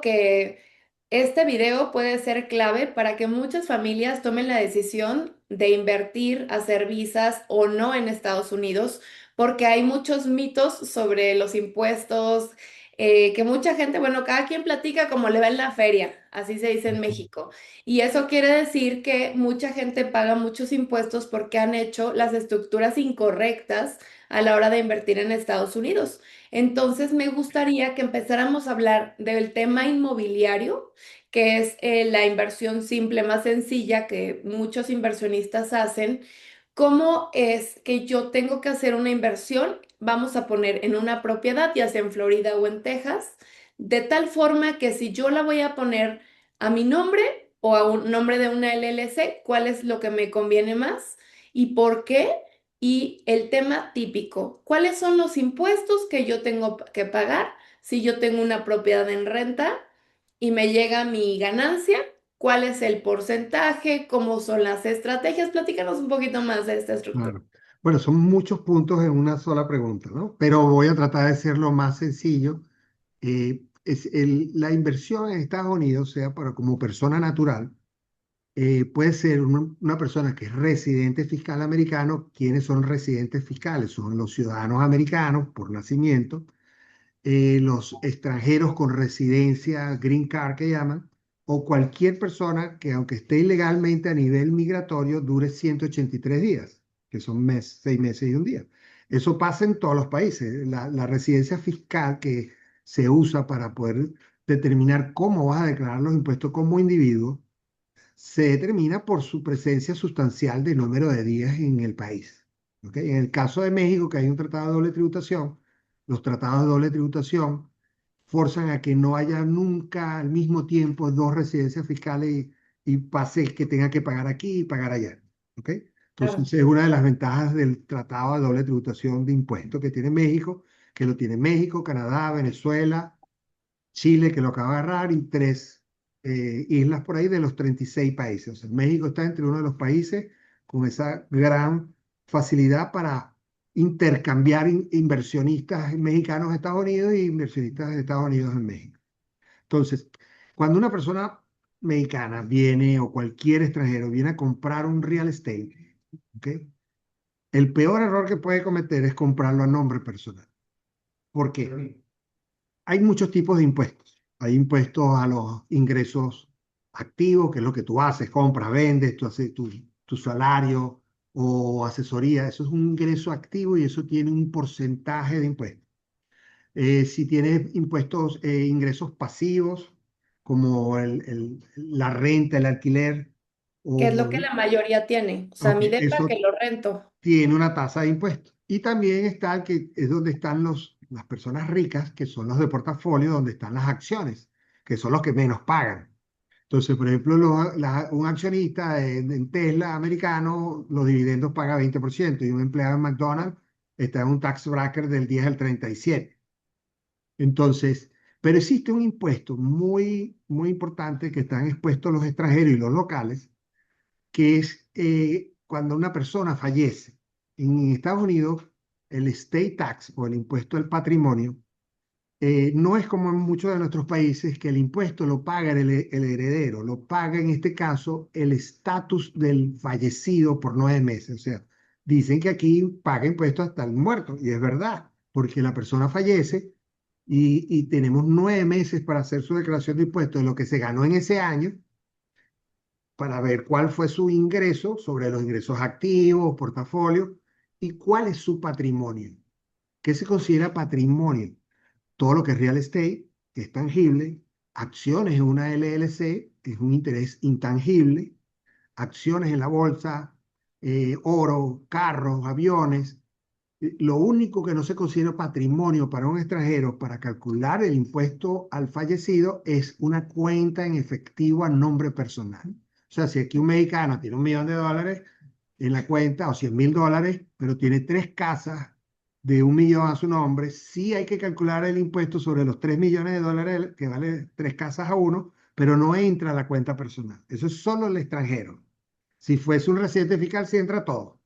que este video puede ser clave para que muchas familias tomen la decisión de invertir, hacer visas o no en Estados Unidos, porque hay muchos mitos sobre los impuestos, que mucha gente, bueno, cada quien platica como le va en la feria, así se dice en México. Y eso quiere decir que mucha gente paga muchos impuestos porque han hecho las estructuras incorrectas a la hora de invertir en Estados Unidos. Entonces, me gustaría que empezáramos a hablar del tema inmobiliario, que es la inversión simple más sencilla que muchos inversionistas hacen. ¿Cómo es que yo tengo que hacer una inversión? Vamos a poner en una propiedad, ya sea en Florida o en Texas, de tal forma que si yo la voy a poner a mi nombre o a un nombre de una LLC, ¿cuál es lo que me conviene más y por qué? Y el tema típico, ¿cuáles son los impuestos que yo tengo que pagar si yo tengo una propiedad en renta y me llega mi ganancia? ¿Cuál es el porcentaje? ¿Cómo son las estrategias? Platícanos un poquito más de esta estructura. Claro. Bueno, son muchos puntos en una sola pregunta, ¿no? Pero voy a tratar de ser lo más sencillo. La inversión en Estados Unidos, sea para como persona natural, puede ser una persona que es residente fiscal americano. ¿Quiénes son residentes fiscales? Son los ciudadanos americanos por nacimiento, los extranjeros con residencia, green card que llaman, o cualquier persona que aunque esté ilegalmente a nivel migratorio dure 183 días, que son 6 meses y un día. Eso pasa en todos los países. La residencia fiscal que se usa para poder determinar cómo vas a declarar los impuestos como individuo se determina por su presencia sustancial de número de días en el país. ¿Ok? En el caso de México, que hay un tratado de doble tributación, los tratados de doble tributación forzan a que no haya nunca al mismo tiempo dos residencias fiscales y pase que tenga que pagar aquí y pagar allá. ¿Ok? Claro. Entonces, es una de las ventajas del tratado de doble tributación de impuestos que tiene México, que lo tiene México, Canadá, Venezuela, Chile, que lo acaba de agarrar, y tres islas por ahí de los 36 países. O sea, México está entre uno de los países con esa gran facilidad para intercambiar inversionistas mexicanos en Estados Unidos y inversionistas de Estados Unidos en México. Entonces, cuando una persona mexicana viene o cualquier extranjero viene a comprar un real estate, ¿ok? El peor error que puede cometer es comprarlo a nombre personal. ¿Por qué? Hay muchos tipos de impuestos. Hay impuestos a los ingresos activos, que es lo que tú haces, compras, vendes, tú haces tu salario o asesoría. Eso es un ingreso activo y eso tiene un porcentaje de impuestos. Si tienes impuestos, ingresos pasivos, como la renta, el alquiler, ¿Qué es lo o que la mayoría tiene? O sea, ok, mi depa eso que lo rento. tiene una tasa de impuestos. Y también está el que es donde están las personas ricas, que son los de portafolio, donde están las acciones, que son los que menos pagan. Entonces, por ejemplo, un accionista en Tesla americano, los dividendos paga 20% y un empleado en McDonald's está en un tax bracket del 10 al 37. Entonces, pero existe un impuesto muy, muy importante que están expuestos los extranjeros y los locales, que es cuando una persona fallece. En Estados Unidos, el estate tax o el impuesto al patrimonio no es como en muchos de nuestros países que el impuesto lo paga el heredero, lo paga en este caso el estatus del fallecido por 9 meses. O sea, dicen que aquí paga impuestos hasta el muerto, y es verdad, porque la persona fallece y tenemos 9 meses para hacer su declaración de impuestos de lo que se ganó en ese año para ver cuál fue su ingreso sobre los ingresos activos, portafolio, y cuál es su patrimonio. ¿Qué se considera patrimonio? Todo lo que es real estate, que es tangible, acciones en una LLC, que es un interés intangible, acciones en la bolsa, oro, carros, aviones. Lo único que no se considera patrimonio para un extranjero para calcular el impuesto al fallecido es una cuenta en efectivo a nombre personal. O sea, si aquí un mexicano tiene $1 millón en la cuenta o $100,000, pero tiene tres casas de 1 millón a su nombre, sí hay que calcular el impuesto sobre los $3 millones que vale tres casas a uno, pero no entra a la cuenta personal. Eso es solo el extranjero. Si fuese un residente fiscal, sí entra todo.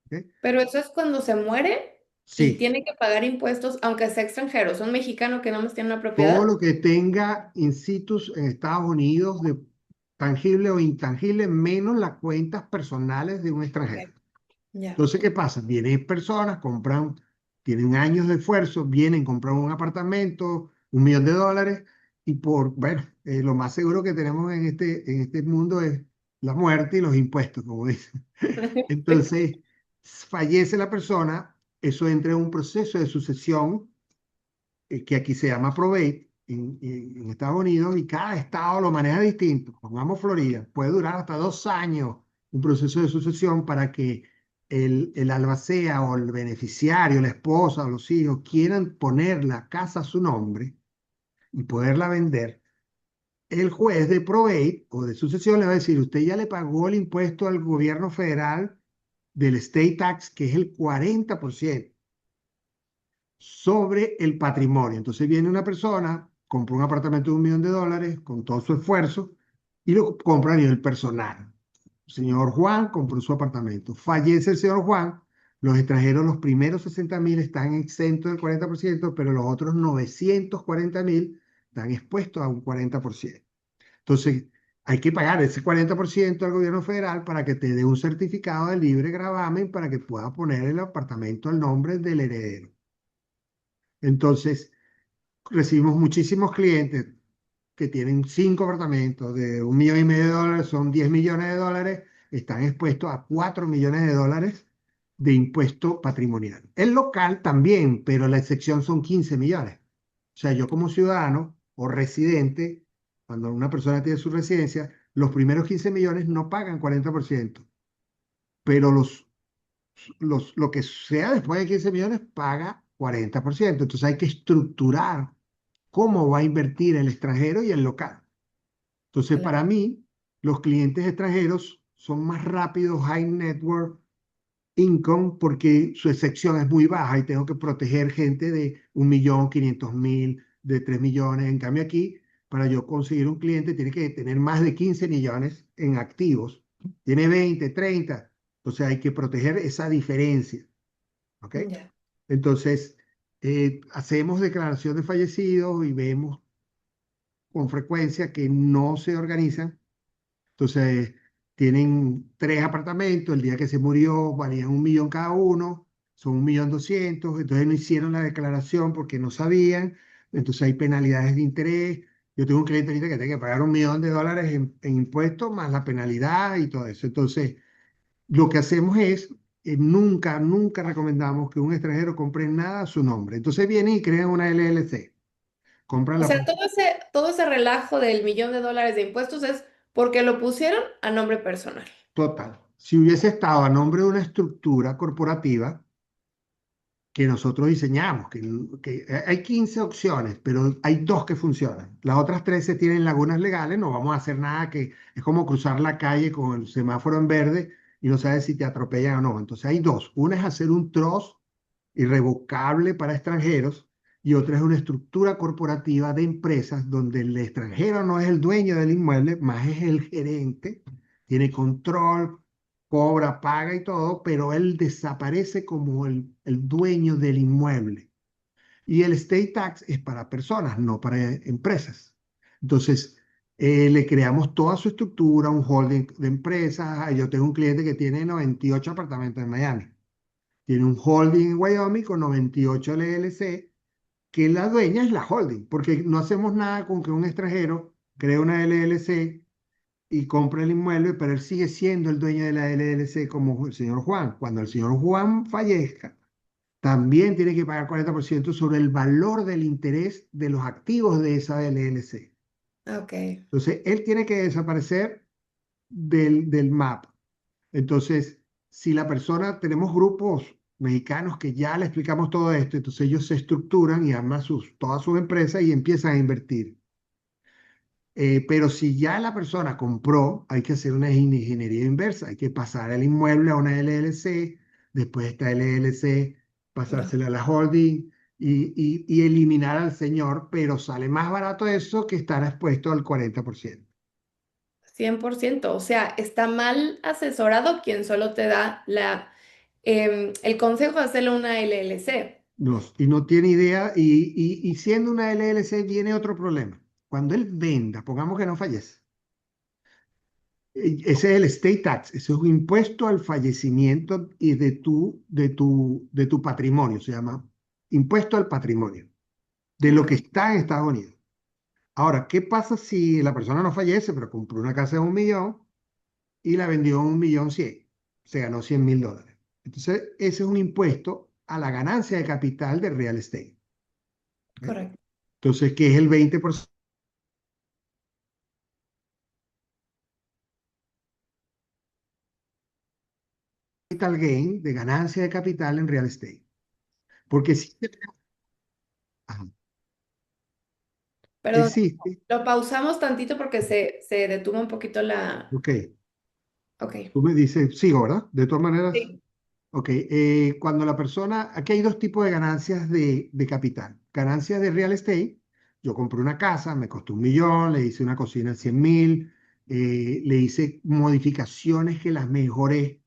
¿Ok? Pero eso es cuando se muere. y Sí, tiene que pagar impuestos aunque sea extranjero. Es un mexicano que no más tiene una todo propiedad. lo que tenga in situs en Estados Unidos de tangible o intangible, menos las cuentas personales de un extranjero. Ok, ya. Entonces, ¿qué pasa? Vienen personas, compran, tienen años de esfuerzo, vienen, compran un apartamento, $1 millón, y bueno, lo más seguro que tenemos en este mundo es la muerte y los impuestos, como dicen. Entonces, fallece la persona, eso entra en un proceso de sucesión que aquí se llama probate en Estados Unidos, y cada estado lo maneja distinto. Pongamos Florida, puede durar hasta 2 años un proceso de sucesión para que el albacea o el beneficiario, la esposa o los hijos quieran poner la casa a su nombre y poderla vender. El juez de probate o de sucesión le va a decir: usted ya le pagó el impuesto al gobierno federal del state tax, que es el 40% sobre el patrimonio. Entonces viene una persona, compra un apartamento de $1 millón con todo su esfuerzo y lo compra a nivel personal. El señor Juan compró su apartamento. Fallece el señor Juan. Los extranjeros, los primeros 60.000 están exentos del 40%, pero los otros 940.000 están expuestos a un 40%. Entonces, hay que pagar ese 40% al gobierno federal para que te dé un certificado de libre gravamen para que pueda poner el apartamento al nombre del heredero. Entonces, recibimos muchísimos clientes que tienen 5 apartamentos de $1,500,000, son $10 millones, están expuestos a $4 millones de impuesto patrimonial. El local también, pero la excepción son 15 millones. O sea, yo como ciudadano o residente, cuando una persona tiene su residencia, los primeros 15 millones no pagan 40%, pero lo que sea después de 15 millones paga 40%. Entonces hay que estructurar cómo va a invertir el extranjero y el local. Entonces, para Claro. mí, los clientes extranjeros son más rápidos, high network income, porque su excepción es muy baja y tengo que proteger gente de 1.500.000, de 3 millones. En cambio, aquí, para yo conseguir un cliente, tiene que tener más de 15 millones en activos. Tiene 20, 30. Entonces, hay que proteger esa diferencia. ¿Ok? Ya. Entonces, hacemos declaración de fallecidos y vemos con frecuencia que no se organizan. Entonces, tienen 3 apartamentos, el día que se murió valían 1 millón cada uno, son 1.200.000, entonces no hicieron la declaración porque no sabían, entonces hay penalidades de interés. Yo tengo un cliente ahorita que tiene que pagar $1 millón en impuestos más la penalidad y todo eso. Entonces, lo que hacemos es, nunca, nunca recomendamos que un extranjero compre nada a su nombre. Entonces vienen y crean una LLC, compran O la sea, todo ese relajo del $1 millón de impuestos es porque lo pusieron a nombre personal. total. Si hubiese estado a nombre de una estructura corporativa que nosotros diseñamos, que hay 15 opciones, pero hay dos que funcionan. Las otras 13 tienen lagunas legales, no vamos a hacer nada, que es como cruzar la calle con el semáforo en verde y no sabes si te atropellan o no. Entonces hay dos. Una es hacer un trust irrevocable para extranjeros, y otra es una estructura corporativa de empresas donde el extranjero no es el dueño del inmueble, más es el gerente, tiene control, cobra, paga y todo, pero él desaparece como el dueño del inmueble. Y el state tax es para personas, no para empresas. Entonces, le creamos toda su estructura, un holding de empresas. Yo tengo un cliente que tiene 98 apartamentos en Miami. Tiene un holding en Wyoming con 98 LLC, que la dueña es la holding, porque no hacemos nada con que un extranjero cree una LLC y compre el inmueble, pero él sigue siendo el dueño de la LLC como el señor Juan. Cuando el señor Juan fallezca, también tiene que pagar 40% sobre el valor del interés de los activos de esa LLC. Ok. Entonces, él tiene que desaparecer del mapa. Entonces, si la persona, tenemos grupos mexicanos que ya le explicamos todo esto, entonces ellos se estructuran y arman todas sus empresas y empiezan a invertir. Pero si ya la persona compró, hay que hacer una ingeniería inversa, hay que pasar el inmueble a una LLC, después de esta LLC Ya. pasársela a la holding y eliminar al señor, pero sale más barato eso que estar expuesto al 40%. 100%. O sea, está mal asesorado quien solo te da la el consejo es hacerlo una LLC. No, y no tiene idea, y siendo una LLC viene otro problema. Cuando él venda, pongamos que no fallece, ese es el estate tax, ese es un impuesto al fallecimiento y de tu patrimonio, se llama impuesto al patrimonio, de lo Ok, que está en Estados Unidos. Ahora, ¿qué pasa si la persona no fallece, pero compró una casa de 1 millón y la vendió en 1.100.000? Se ganó $100.000. Entonces, ese es un impuesto a la ganancia de capital de real estate. ¿Ok? correcto. Entonces, ¿qué es el 20% capital gain de ganancia de capital en real estate? Porque sí, ajá, Perdón, existe, lo pausamos tantito porque se detuvo un poquito la... ok, Ok. tú me dices, sigo, ¿verdad? De todas maneras, Sí. ok, cuando la persona, aquí hay dos tipos de ganancias de capital. Ganancias de real estate, yo compré una casa, me costó 1 millón, le hice una cocina en 100.000, le hice modificaciones que las mejoré,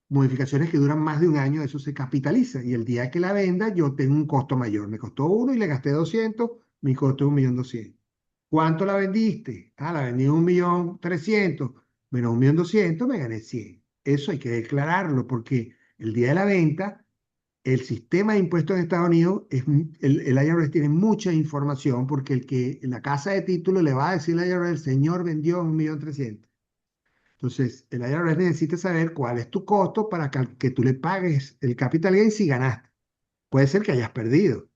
modificaciones que duran más de un año, eso se capitaliza. Y el día que la venda, yo tengo un costo mayor. Me costó uno y le gasté 200, mi costo es 1.200.000. ¿Cuánto la vendiste? Ah, la vendí en 1.300.000, menos 1.200.000, me gané 100. Eso hay que declararlo porque el día de la venta, el sistema de impuestos en Estados Unidos, el IRS tiene mucha información porque el que en la casa de título le va a decir al IRS, el señor vendió en 1.300.000. Entonces, el IRS necesita saber cuál es tu costo para que tú le pagues el capital gain si ganaste. Puede ser que hayas perdido.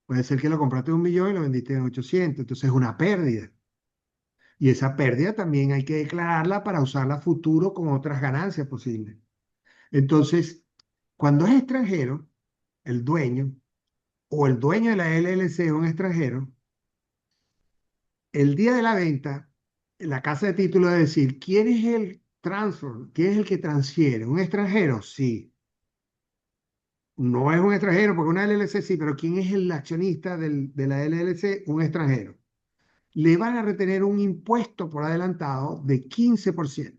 Puede ser que lo compraste en 1 millón y lo vendiste en 800. Entonces es una pérdida. Y esa pérdida también hay que declararla para usarla a futuro con otras ganancias posibles. Entonces, cuando es extranjero, el dueño o el dueño de la LLC es un extranjero, el día de la venta, la casa de título debe decir, ¿quién es el transfer? ¿Quién es el que transfiere? ¿Un extranjero? Sí. No es un extranjero, porque una LLC sí, pero ¿quién es el accionista de la LLC? Un extranjero. Le van a retener un impuesto por adelantado de 15%,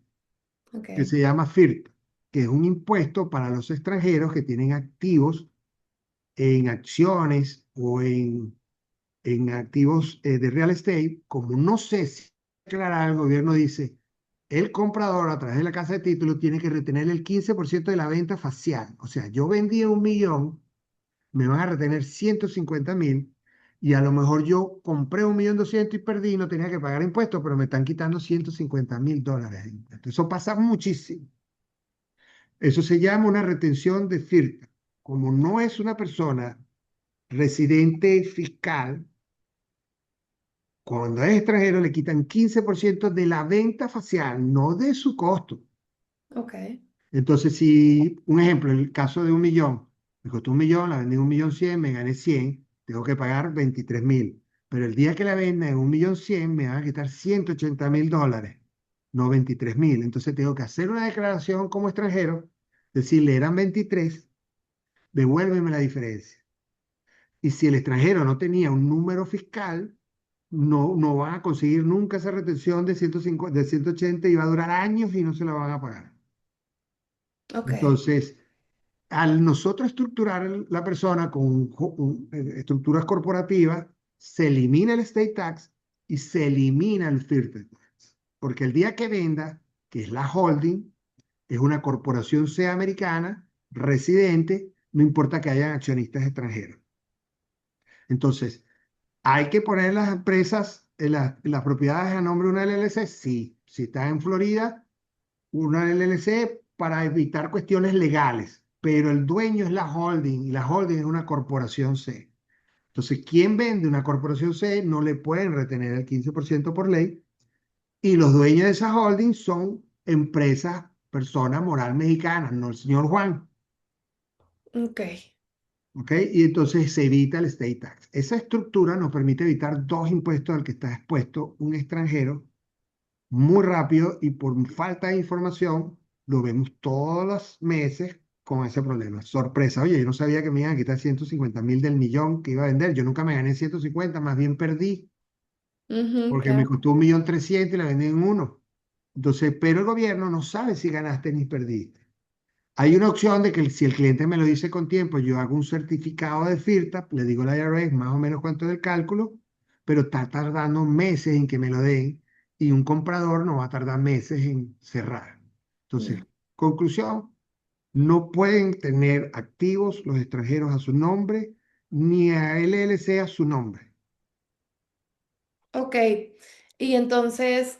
que Ok. se llama FIRP, que es un impuesto para los extranjeros que tienen activos en acciones o en activos de real estate. Como no sé si declarar, el gobierno dice, el comprador a través de la casa de títulos tiene que retener el 15% de la venta facial. O sea, yo vendí 1 millón, me van a retener 150.000 y a lo mejor yo compré 1.200.000 y perdí, no tenía que pagar impuestos, pero me están quitando $150.000 de impuestos. Eso pasa muchísimo. Eso se llama una retención de FIRPA. Como no es una persona residente fiscal, cuando es extranjero le quitan 15% de la venta facial, no de su costo. Ok. Entonces, si, un ejemplo, el caso de 1 millón, me costó 1 millón, la vendí en 1.100.000, me gané 100, tengo que pagar 23.000. Pero el día que la venda en 1.100.000, me van a quitar $180.000, no 23.000. Entonces, tengo que hacer una declaración como extranjero, decirle eran 23, devuélveme la diferencia. Y si el extranjero no tenía un número fiscal, no van a conseguir nunca esa retención de 150, de 180 y va a durar años y no se la van a pagar. Ok. Entonces, al nosotros estructurar la persona con estructuras corporativas, se elimina el estate tax y se elimina el FIRPE tax. Porque el día que venda, que es la holding, es una corporación sea americana, residente, no importa que hayan accionistas extranjeros. Entonces, ¿hay que poner las empresas, las propiedades a nombre de una LLC? Sí. Si está en Florida, una LLC para evitar cuestiones legales, pero el dueño es la holding y la holding es una corporación C. Entonces, quien vende una corporación C no le pueden retener el 15% por ley y los dueños de esa holding son empresas, personas moral mexicanas, no el señor Juan. Ok. ¿Ok? Y entonces se evita el state tax. Esa estructura nos permite evitar dos impuestos al que está expuesto un extranjero muy rápido y por falta de información lo vemos todos los meses con ese problema. Sorpresa, oye, yo no sabía que me iban a quitar 150.000 del millón que iba a vender. Yo nunca me gané 150, más bien perdí Ujú, porque me claro. costó 1.300.000 y la vendí en uno. Entonces, pero el gobierno no sabe si ganaste ni perdiste. Hay una opción de que si el cliente me lo dice con tiempo, yo hago un certificado de FIRTA, le digo a la IRS más o menos cuánto es el cálculo, pero está tardando meses en que me lo den y un comprador no va a tardar meses en cerrar. Entonces, Ya. conclusión, no pueden tener activos los extranjeros a su nombre ni a LLC a su nombre. Ok, y entonces,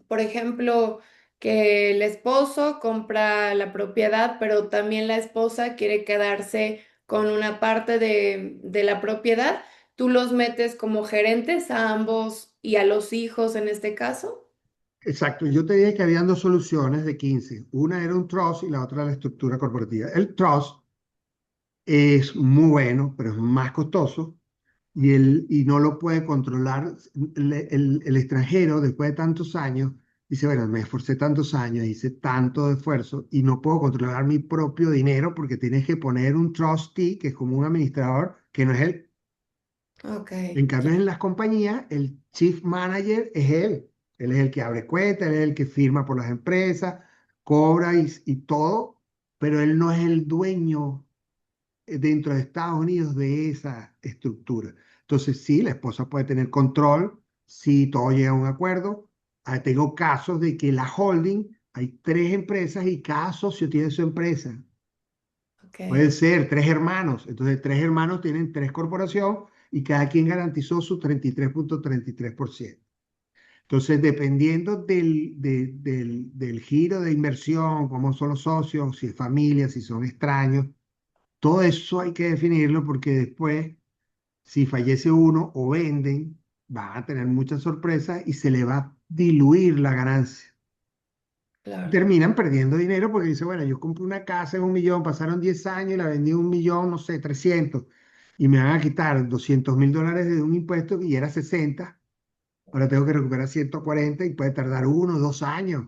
por ejemplo, que el esposo compra la propiedad, pero también la esposa quiere quedarse con una parte de la propiedad, ¿tú los metes como gerentes a ambos y a los hijos en este caso? Exacto, yo te dije que habían dos soluciones de 15. Una era un trust y la otra la estructura corporativa. El trust es muy bueno, pero es más costoso y no lo puede controlar. El extranjero, después de tantos años, dice, bueno, me esforcé tantos años, hice tanto esfuerzo y no puedo controlar mi propio dinero porque tienes que poner un trustee, que es como un administrador, que no es él. Ok, En cambio, en las compañías, el chief manager es él. Él es el que abre cuentas, él es el que firma por las empresas, cobra y todo, pero él no es el dueño dentro de Estados Unidos de esa estructura. Entonces, sí, la esposa puede tener control si todo llega a un acuerdo. Tengo casos de que la holding, hay tres empresas y cada socio tiene su empresa. Pueden ok. ser tres hermanos. Entonces, tres hermanos tienen tres corporaciones y cada quien garantizó su 33.33%. Entonces, dependiendo del giro de inversión, cómo son los socios, si es familia, si son extraños, todo eso hay que definirlo porque después, si fallece uno o venden, van a tener muchas sorpresas y se le va a diluir la ganancia. Claro. Terminan perdiendo dinero porque dice, bueno, yo compré una casa en 1 millón, pasaron 10 años y la vendí en 1 millón, no sé, 300, y me van a quitar $200.000 de un impuesto y era 60, ahora tengo que recuperar 140 y puede tardar 1 o 2 años.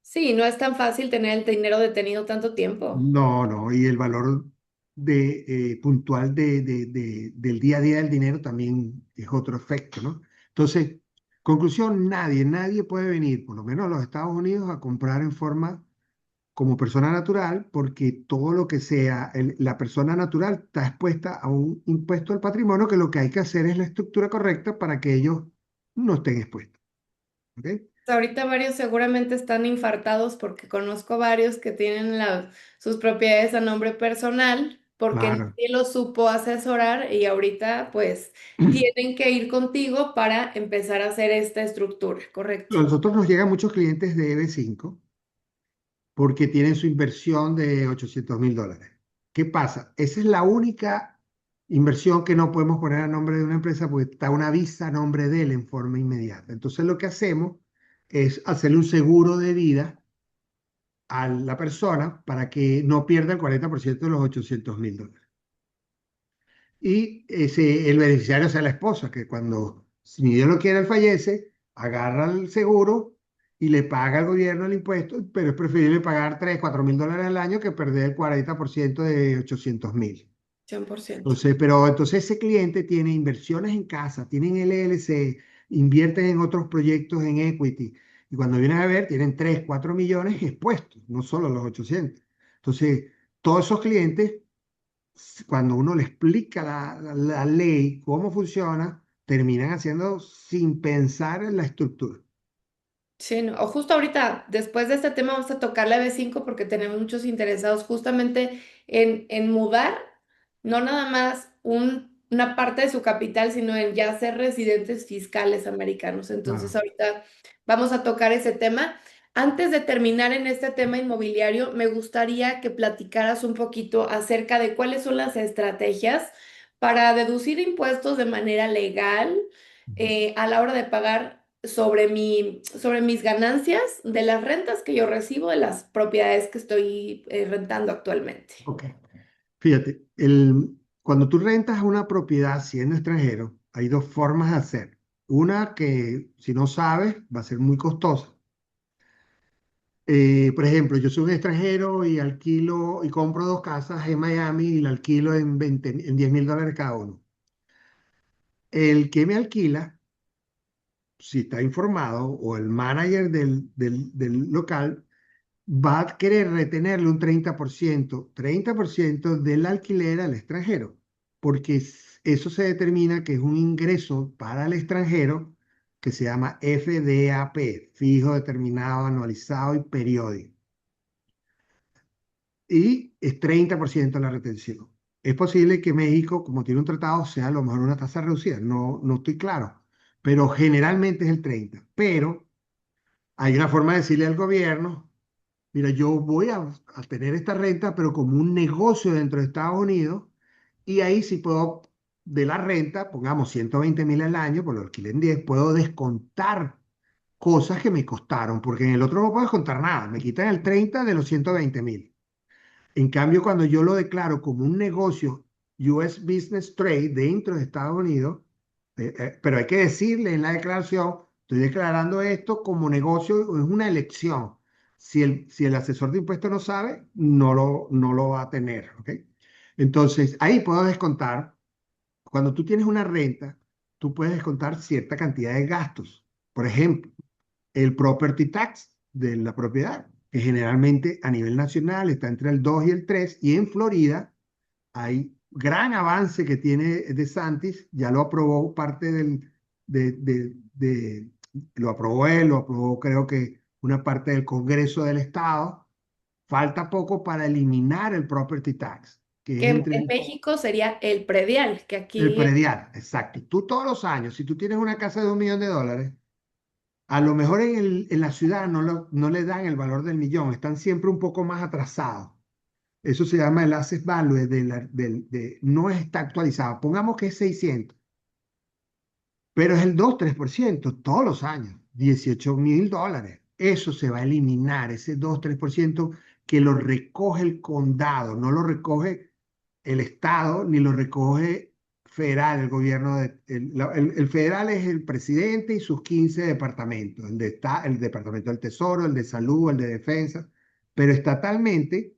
Sí, no es tan fácil tener el dinero detenido tanto tiempo. No, no, y el valor puntual del día a día del dinero también es otro efecto, ¿no? Entonces, conclusión, nadie puede venir, por lo menos a los Estados Unidos, a comprar en forma como persona natural, porque todo lo que sea la persona natural está expuesta a un impuesto al patrimonio que lo que hay que hacer es la estructura correcta para que ellos no estén expuestos, ¿ok? Ahorita varios seguramente están infartados porque conozco varios que tienen sus propiedades a nombre personal porque Claro. nadie los supo asesorar y ahorita pues tienen que ir contigo para empezar a hacer esta estructura, A ¿correcto? nosotros nos llegan muchos clientes de EB5 porque tienen su inversión de $800.000. ¿Qué pasa? Esa es la única inversión que no podemos poner a nombre de una empresa porque está una visa a nombre de él en forma inmediata. Entonces lo que hacemos es hacerle un seguro de vida a la persona para que no pierda el 40% de los $800.000. Y el beneficiario sea la esposa, que cuando, si ni Dios lo quiere, él fallece, agarra el seguro y le paga al gobierno el impuesto, pero es preferible pagar 3, $4.000 al año que perder el 40% de 800.000. 100%. Entonces ese cliente tiene inversiones en casa, tienen LLC, invierten en otros proyectos en equity, y cuando vienen a ver, tienen 3, 4 millones expuestos, no solo los 800. Entonces, todos esos clientes cuando uno le explica la ley, cómo funciona, terminan haciendo sin pensar en la estructura. Sí, no, o justo ahorita, después de este tema, vamos a tocar la B5 porque tenemos muchos interesados justamente en mudar, no nada más una parte de su capital, sino en ya ser residentes fiscales americanos. Entonces, Claro. ahorita vamos a tocar ese tema. Antes de terminar en este tema inmobiliario, me gustaría que platicaras un poquito acerca de cuáles son las estrategias para deducir impuestos de manera legal Ujú. a la hora de pagar sobre mis ganancias de las rentas que yo recibo de las propiedades que estoy rentando actualmente. Ok. Fíjate, cuando tú rentas una propiedad siendo extranjero, hay dos formas de hacer. Una que, si no sabes, va a ser muy costosa. Por ejemplo, yo soy un extranjero y alquilo y compro dos casas en Miami y la alquilo en $10.000 cada uno. El que me alquila, si está informado, o el manager del local, va a querer retenerle un 30% del alquiler al extranjero, porque eso se determina que es un ingreso para el extranjero que se llama FDAP, fijo, determinado, anualizado y periódico. Y es 30% la retención. Es posible que México, como tiene un tratado, sea a lo mejor una tasa reducida, no estoy claro, pero generalmente es el 30%. Pero hay una forma de decirle al gobierno: mira, yo voy a tener esta renta, pero como un negocio dentro de Estados Unidos, y ahí sí puedo, de la renta, pongamos 120.000 al año, por lo alquiler en 10, puedo descontar cosas que me costaron, porque en el otro no puedo descontar nada, me quitan el 30 de los 120.000. En cambio, cuando yo lo declaro como un negocio US Business Trade dentro de Estados Unidos, pero hay que decirle en la declaración: estoy declarando esto como negocio, es una elección. Si el asesor de impuestos no sabe, no lo va a tener, ¿ok? Entonces, ahí puedo descontar. Cuando tú tienes una renta, tú puedes descontar cierta cantidad de gastos. Por ejemplo, el property tax de la propiedad, que generalmente a nivel nacional está entre el 2 y el 3, y en Florida hay gran avance que tiene DeSantis, ya lo aprobó parte lo aprobó él, lo aprobó creo que una parte del Congreso del Estado. Falta poco para eliminar el property tax, que Que es en entre México sería el predial, que el aquí... predial, exacto. Tú todos los años, si tú tienes una casa de $1 millón, a lo mejor en la ciudad no le dan el valor del millón, están siempre un poco más atrasados. Eso se llama el asset value, no está actualizado. Pongamos que es 600, pero es el 2-3% todos los años, $18.000. Eso se va a eliminar, ese 2-3% que lo recoge el condado, no lo recoge el estado ni lo recoge federal, el gobierno el federal es el presidente y sus 15 departamentos, el departamento del Tesoro, el de salud, el de defensa, pero estatalmente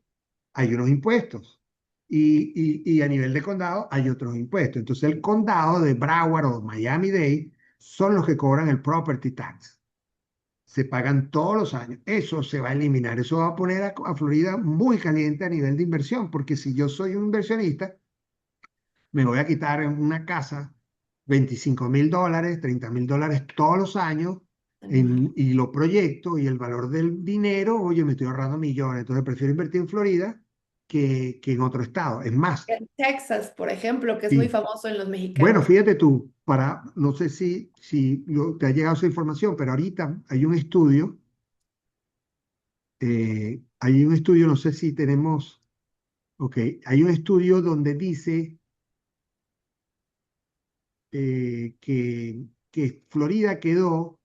hay unos impuestos. Y a nivel de condado hay otros impuestos. Entonces el condado de Broward o Miami-Dade son los que cobran el property tax. Se pagan todos los años. Eso se va a eliminar. Eso va a poner a Florida muy caliente a nivel de inversión, porque si yo soy un inversionista, me voy a quitar en una casa $25.000, $30.000 todos los años, y lo proyecto, y el valor del dinero, oye, me estoy ahorrando millones. Entonces prefiero invertir en Florida que en otro estado. Es más, En Texas, por ejemplo, que es muy sí. famoso en los Bueno, mexicanos. fíjate tú, no sé si te ha llegado esa información, pero ahorita hay un estudio, no sé si tenemos, ok, hay un estudio donde dice que Florida quedó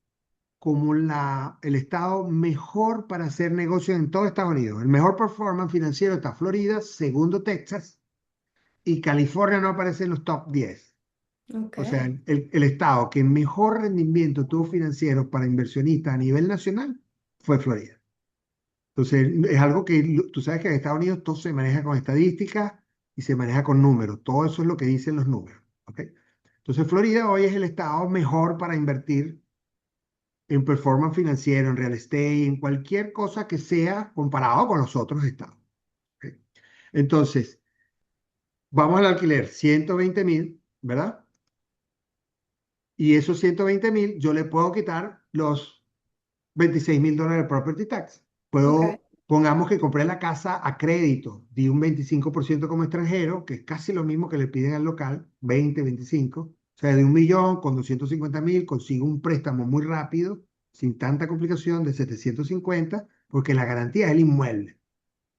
como el estado mejor para hacer negocios en todo Estados Unidos. El mejor performance financiero está Florida, segundo Texas, y California no aparece en los top 10. Ok. O sea, el estado que mejor rendimiento tuvo financiero para inversionistas a nivel nacional fue Florida. Entonces, es algo que tú sabes que en Estados Unidos todo se maneja con estadísticas y se maneja con números. Todo eso es lo que dicen los números. ¿Ok? Entonces, Florida hoy es el estado mejor para invertir en performance financiero, en real estate, en cualquier cosa que sea comparado con los otros estados. ¿Ok? Entonces, vamos al alquiler, 120.000, ¿verdad? Y esos 120.000 yo le puedo quitar los $26.000 de property tax. Ok. Pongamos que compré la casa a crédito, di un 25% como extranjero, que es casi lo mismo que le piden al local, 20, 25. O sea, de 1 millón con 250.000 consigo un préstamo muy rápido, sin tanta complicación, de 750, porque la garantía es el inmueble.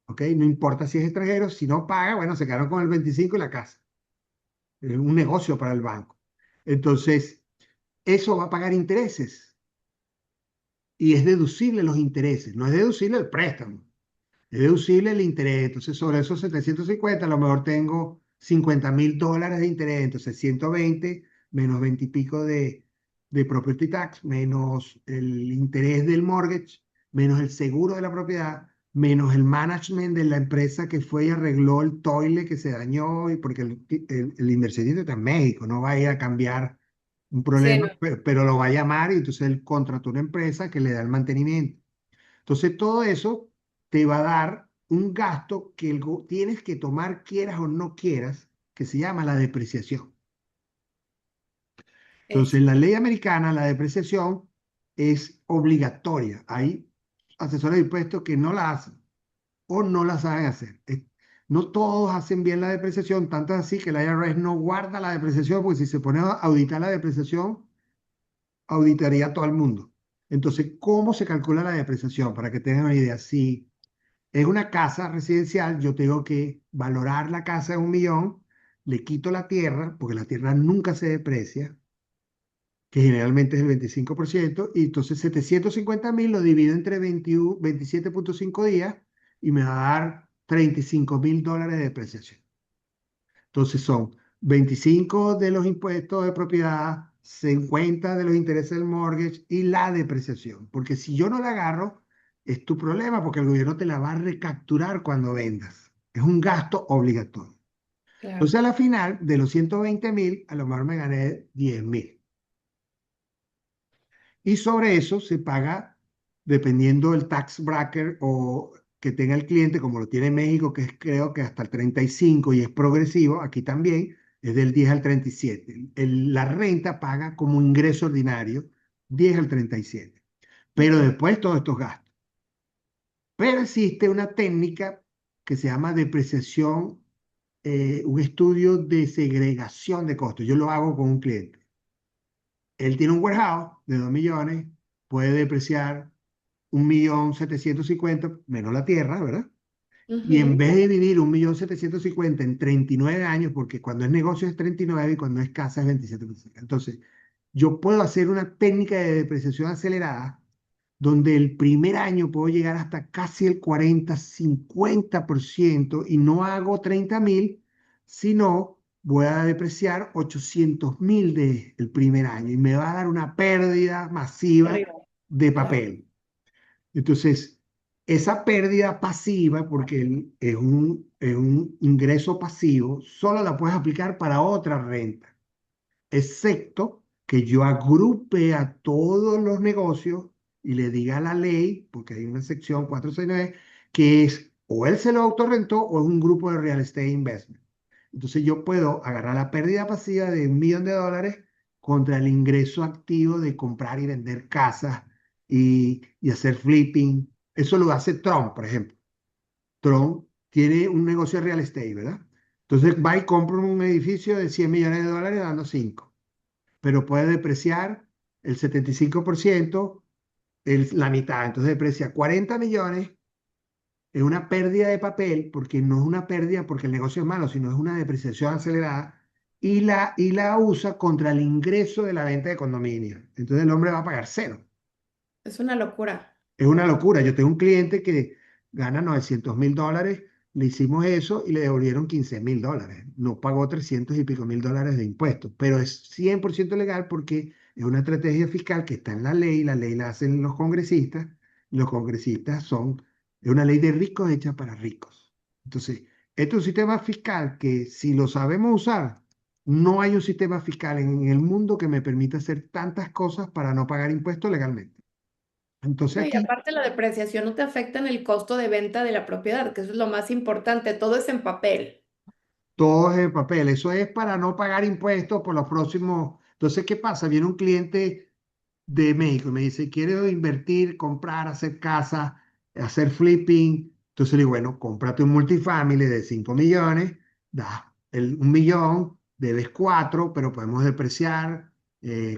¿Ok? No importa si es extranjero, si no paga, bueno, se quedaron con el 25 y la casa. Es un negocio para el banco. Entonces, eso va a pagar intereses y es deducible los intereses, no es deducible el préstamo, es deducible el interés. Entonces, sobre esos 750 a lo mejor tengo $50.000 de interés. Entonces, 120 menos 20 y pico de property tax, menos el interés del mortgage, menos el seguro de la propiedad, menos el management de la empresa que fue y arregló el toile que se dañó, y porque el inversionista está en México, no va a ir a cambiar un Sí, problema, no. pero lo va a llamar, y entonces él contrató una empresa que le da el mantenimiento. Entonces, todo eso. te va a dar un gasto que tienes que tomar, quieras o no quieras, que se llama la depreciación. Entonces, Es en la ley americana, la depreciación es obligatoria. Hay asesores de impuestos que no la hacen o no la saben hacer. No todos hacen bien la depreciación, tanto es así que la IRS no guarda la depreciación, porque si se pone a auditar la depreciación, auditaría a todo el mundo. Entonces, ¿cómo se calcula la depreciación? Para que tengan una idea, si es una casa residencial, yo tengo que valorar la casa en 1 millón, le quito la tierra, porque la tierra nunca se deprecia, que generalmente es el 25%, y entonces 750.000 lo divido entre 21 27.5 días y me va a dar $35.000 de depreciación. Entonces son 25 de los impuestos de propiedad, 50 de los intereses del mortgage y la depreciación. Porque si yo no la agarro, es tu problema, porque el gobierno te la va a recapturar cuando vendas. Es un gasto obligatorio. claro. Entonces a la final, de los 120.000, a lo mejor me gané 10.000. Y sobre eso se paga, dependiendo del tax bracket o que tenga el cliente, como lo tiene en México, que es creo que hasta el 35 y es progresivo, aquí también es del 10 al 37. La renta paga como ingreso ordinario 10 al 37. Pero Ok. después todos estos gastos. Pero existe una técnica que se llama depreciación, un estudio de segregación de costos. Yo lo hago con un cliente. Él tiene un warehouse de 2 millones, puede depreciar 1.750.000 menos la tierra, ¿verdad? Y en Ujú. vez de dividir 1.750.000 en 39 años, porque cuando es negocio es 39 y cuando es casa es 27%. Entonces, yo puedo hacer una técnica de depreciación acelerada donde el primer año puedo llegar hasta casi el 40-50% y no hago 30.000, sino voy a depreciar 800.000 el primer año y me va a dar una pérdida masiva Arriba. de Claro. papel. Entonces, esa pérdida pasiva, porque es un ingreso pasivo, solo la puedes aplicar para otra renta, excepto que yo agrupe a todos los negocios y le diga a la ley, porque hay una sección 469, que es o él se lo autorrentó o es un grupo de real estate investment. Entonces yo puedo agarrar la pérdida pasiva de $1 millón contra el ingreso activo de comprar y vender casas y hacer flipping. Eso lo hace Trump, por ejemplo. Trump tiene un negocio de real estate, ¿verdad? Entonces va y compra un edificio de $100 millones dando 5, pero puede depreciar el 75%, la mitad. Entonces deprecia 40 millones, es una pérdida de papel, porque no es una pérdida porque el negocio es malo, sino es una depreciación acelerada, y la usa contra el ingreso de la venta de condominio. Entonces el hombre va a pagar cero. Es una locura. Es una locura. Yo tengo un cliente que gana $900.000, le hicimos eso y le devolvieron $15.000. No pagó 300 y pico mil dólares de impuestos, pero es 100% legal porque es una estrategia fiscal que está en la ley la hacen los congresistas, y los congresistas es una ley de ricos hecha para ricos. Entonces, este es un sistema fiscal que si lo sabemos usar, no hay un sistema fiscal en el mundo que me permita hacer tantas cosas para no pagar impuestos legalmente. Entonces No, y aquí aparte la depreciación no te afecta en el costo de venta de la propiedad, que eso es lo más importante. Todo es en papel. todo es en papel. Eso es para no pagar impuestos por los próximos. Entonces, ¿qué pasa? Viene un cliente de México y me dice, quiero invertir, comprar, hacer casa, hacer flipping. Entonces le digo, bueno, cómprate un multifamily de 5 millones, da 1 millón, debes 4, pero podemos depreciar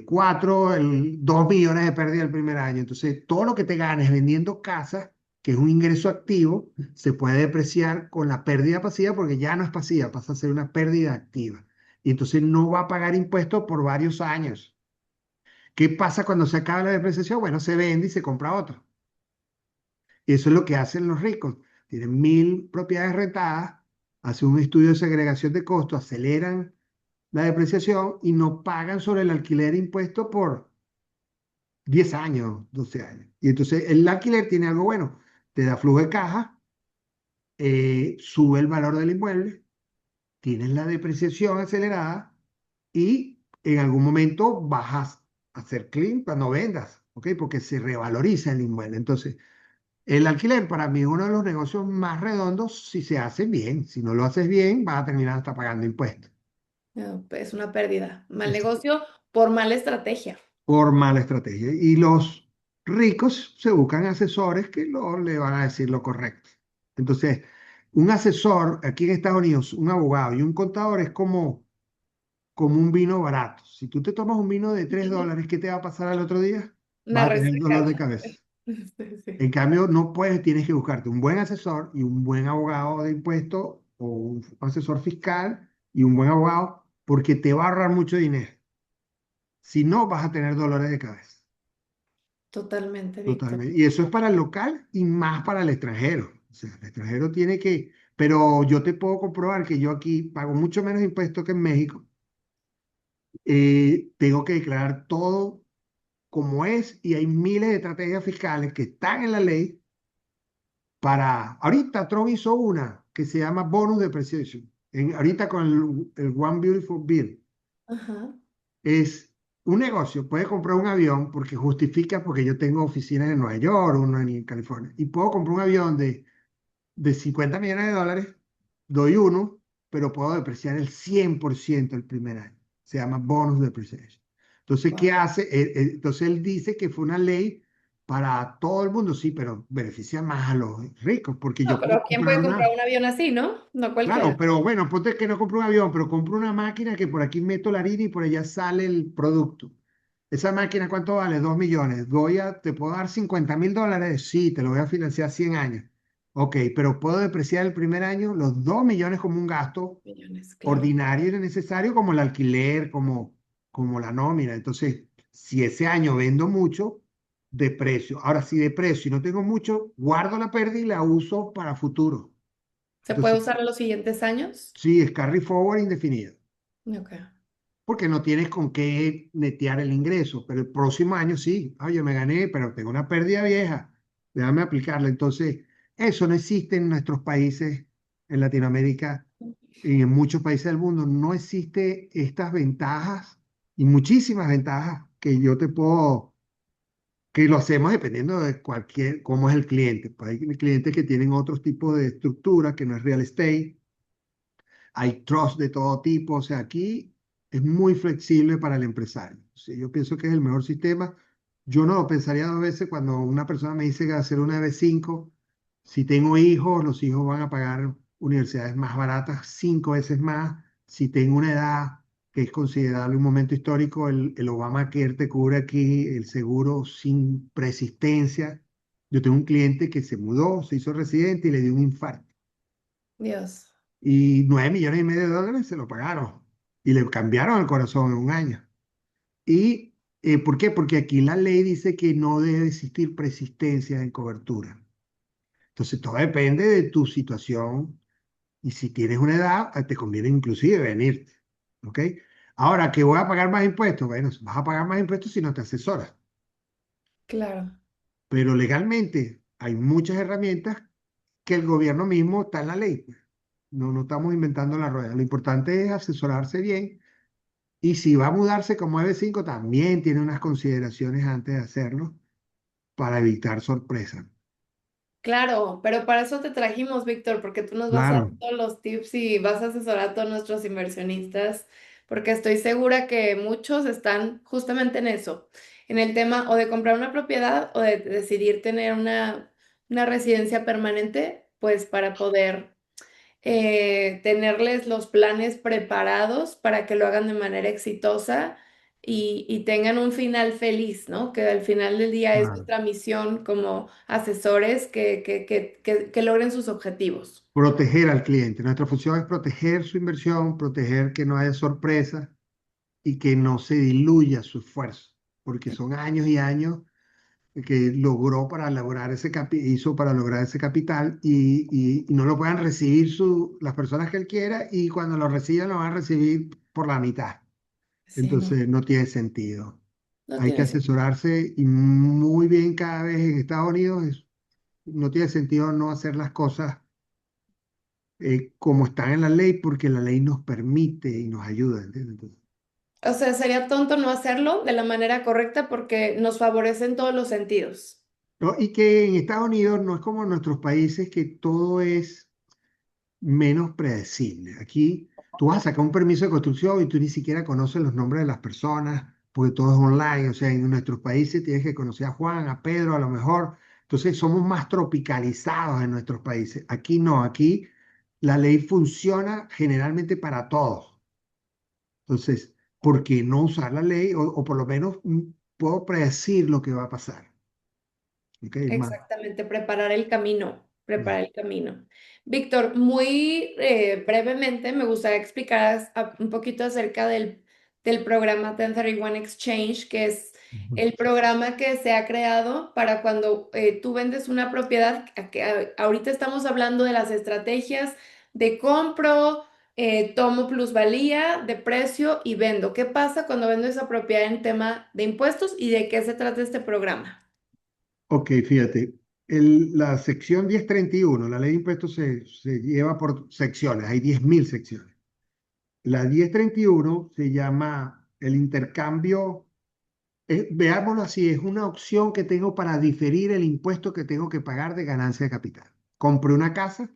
4, 2 millones de pérdida el primer año. Entonces, todo lo que te ganes vendiendo casas, que es un ingreso activo, se puede depreciar con la pérdida pasiva porque ya no es pasiva, pasa a ser una pérdida activa. Y entonces no va a pagar impuestos por varios años. ¿Qué pasa cuando se acaba la depreciación? Bueno, se vende y se compra otro. Y eso es lo que hacen los ricos. Tienen 1.000 propiedades rentadas, hacen un estudio de segregación de costos, aceleran la depreciación y no pagan sobre el alquiler impuesto por 10 años, 12 años. Y entonces el alquiler tiene algo bueno, te da flujo de caja, sube el valor del inmueble, tienes la depreciación acelerada y en algún momento vas a hacer clean cuando vendas, ¿ok? Porque se revaloriza el inmueble. Entonces, El alquiler para mí es uno de los negocios más redondos si se hace bien. Si no lo haces bien, vas a terminar hasta pagando impuestos. No, pues, es una pérdida. Mal Es negocio por mala estrategia. por mala estrategia. Y los ricos se buscan asesores que le van a decir lo correcto. Entonces, un asesor aquí en Estados Unidos, un abogado y un contador es como un vino barato. Si tú te tomas un vino de Ujú. $3, ¿qué te va a pasar al otro día? Una Vas a tener dolor resaca. de cabeza. Sí, sí. En cambio, no puedes, tienes que buscarte un buen asesor y un buen abogado de impuestos o un asesor fiscal y un buen abogado porque te va a ahorrar mucho dinero. Si no, vas a tener dolores de cabeza. Totalmente, Víctor. Totalmente. Y eso es para el local y más para el extranjero. O sea, el extranjero tiene que, pero yo te puedo comprobar que yo aquí pago mucho menos impuestos que en México. Tengo que declarar todo como es y hay miles de estrategias fiscales que están en la ley para, ahorita Trump hizo una que se llama bonus depreciation. Ahorita con el One Beautiful Bill. Ajá. Es un negocio, puede comprar un avión porque justifica, porque yo tengo oficinas en Nueva York, una en California, y puedo comprar un avión de $50 millones, doy uno, pero puedo depreciar el 100% el primer año. Se llama bonus depreciation. Entonces, ¿qué Wow. hace? Entonces, él dice que fue una ley para todo el mundo, sí, pero beneficia más a los ricos, porque No, yo puedo pero ¿quién puede comprar comprar una. un avión así, no? No Claro, cualquiera. pero bueno, ponte que no compro un avión, pero compro una máquina que por aquí meto la harina y por allá sale el producto. ¿Esa máquina cuánto vale? 2 millones. ¿Te puedo dar $50.000? Sí, te lo voy a financiar 100 años. Ok, pero puedo depreciar el primer año los 2 millones como un gasto Millones, claro. ordinario y necesario, como el alquiler, como la nómina. Entonces, si ese año vendo mucho, deprecio. Ahora, si deprecio y no tengo mucho, guardo la pérdida y la uso para futuro. ¿Se puede Entonces, usar en los siguientes años? sí, es carry forward indefinido, Ok. porque no tienes con qué netear el ingreso, pero el próximo año sí, oye, me gané, pero tengo una pérdida vieja, déjame aplicarla. Entonces, eso no existe en nuestros países, en Latinoamérica y en muchos países del mundo, no existe estas ventajas y muchísimas ventajas que yo te puedo, que lo hacemos dependiendo de cómo es el cliente. Pues hay clientes que tienen otros tipos de estructura que no es real estate. Hay trust de todo tipo, o sea, aquí es muy flexible para el empresario. Sí, yo pienso que es el mejor sistema. Yo no lo pensaría dos veces cuando una persona me dice que va a hacer una EB5. Si tengo hijos, los hijos van a pagar universidades más baratas, 5 veces más. Si tengo una edad que es considerable un momento histórico, el Obamacare te cubre aquí el seguro sin persistencia. Yo tengo un cliente que se mudó, se hizo residente y le dio un infarto Dios. y $9,5 millones se lo pagaron y le cambiaron el corazón en un año. ¿Y por qué? Porque aquí la ley dice que no debe existir persistencia en cobertura. Entonces todo depende de tu situación y si tienes una edad, te conviene inclusive venirte. ¿Ok? Ahora, ¿que voy a pagar más impuestos? Bueno, vas a pagar más impuestos si no te asesoras. Claro. Pero legalmente hay muchas herramientas que el gobierno mismo está en la ley. No, no estamos inventando la rueda. Lo importante es asesorarse bien. Y si va a mudarse como EB5, también tiene unas consideraciones antes de hacerlo para evitar sorpresas. Claro, pero para eso te trajimos, Víctor, porque tú nos vas a dar Claro, todos los tips y vas a asesorar a todos nuestros inversionistas, porque estoy segura que muchos están justamente en eso, en el tema o de comprar una propiedad o de decidir tener una residencia permanente, pues para poder tenerles los planes preparados para que lo hagan de manera exitosa y tengan un final feliz, ¿no? Que al final del día es claro. nuestra misión como asesores que logren sus objetivos. Proteger al cliente. Nuestra función es proteger su inversión, proteger que no haya sorpresas y que no se diluya su esfuerzo, porque son años y años que logró para lograr hizo para lograr ese capital y no lo puedan recibir las personas que él quiera y cuando lo reciban lo van a recibir por la mitad. Sí, no, Entonces no tiene sentido. no Hay que tiene sentido. asesorarse y muy bien cada vez en Estados Unidos. No tiene sentido no hacer las cosas como están en la ley porque la ley nos permite y nos ayuda, ¿entiendes? Entonces, O sea, sería tonto no hacerlo de la manera correcta porque nos favorece en todos los sentidos. ¿no? Y que en Estados Unidos no es como en nuestros países que todo es menos predecible. Aquí tú vas a sacar un permiso de construcción y tú ni siquiera conoces los nombres de las personas, porque todo es online. O sea, en nuestros países tienes que conocer a Juan, a Pedro, a lo mejor. Entonces somos más tropicalizados en nuestros países. Aquí no, aquí la ley funciona generalmente para todos. Entonces, ¿por qué no usar la ley? O por lo menos puedo predecir lo que va a pasar. ¿Ok? Más. Exactamente, preparar el camino, preparar el camino. Víctor, muy brevemente me gustaría explicar un poquito acerca del programa 1031 Exchange, que es Ujú. el programa que se ha creado para cuando tú vendes una propiedad, ahorita estamos hablando de las estrategias de compro, tomo plusvalía, de precio y vendo. ¿Qué pasa cuando vendo esa propiedad en tema de impuestos y de qué se trata este programa? Ok, fíjate, la sección 1031, la ley de impuestos se lleva por secciones, hay 10.000 secciones. La 1031 se llama el intercambio, veámoslo así, es una opción que tengo para diferir el impuesto que tengo que pagar de ganancia de capital. Compré una casa,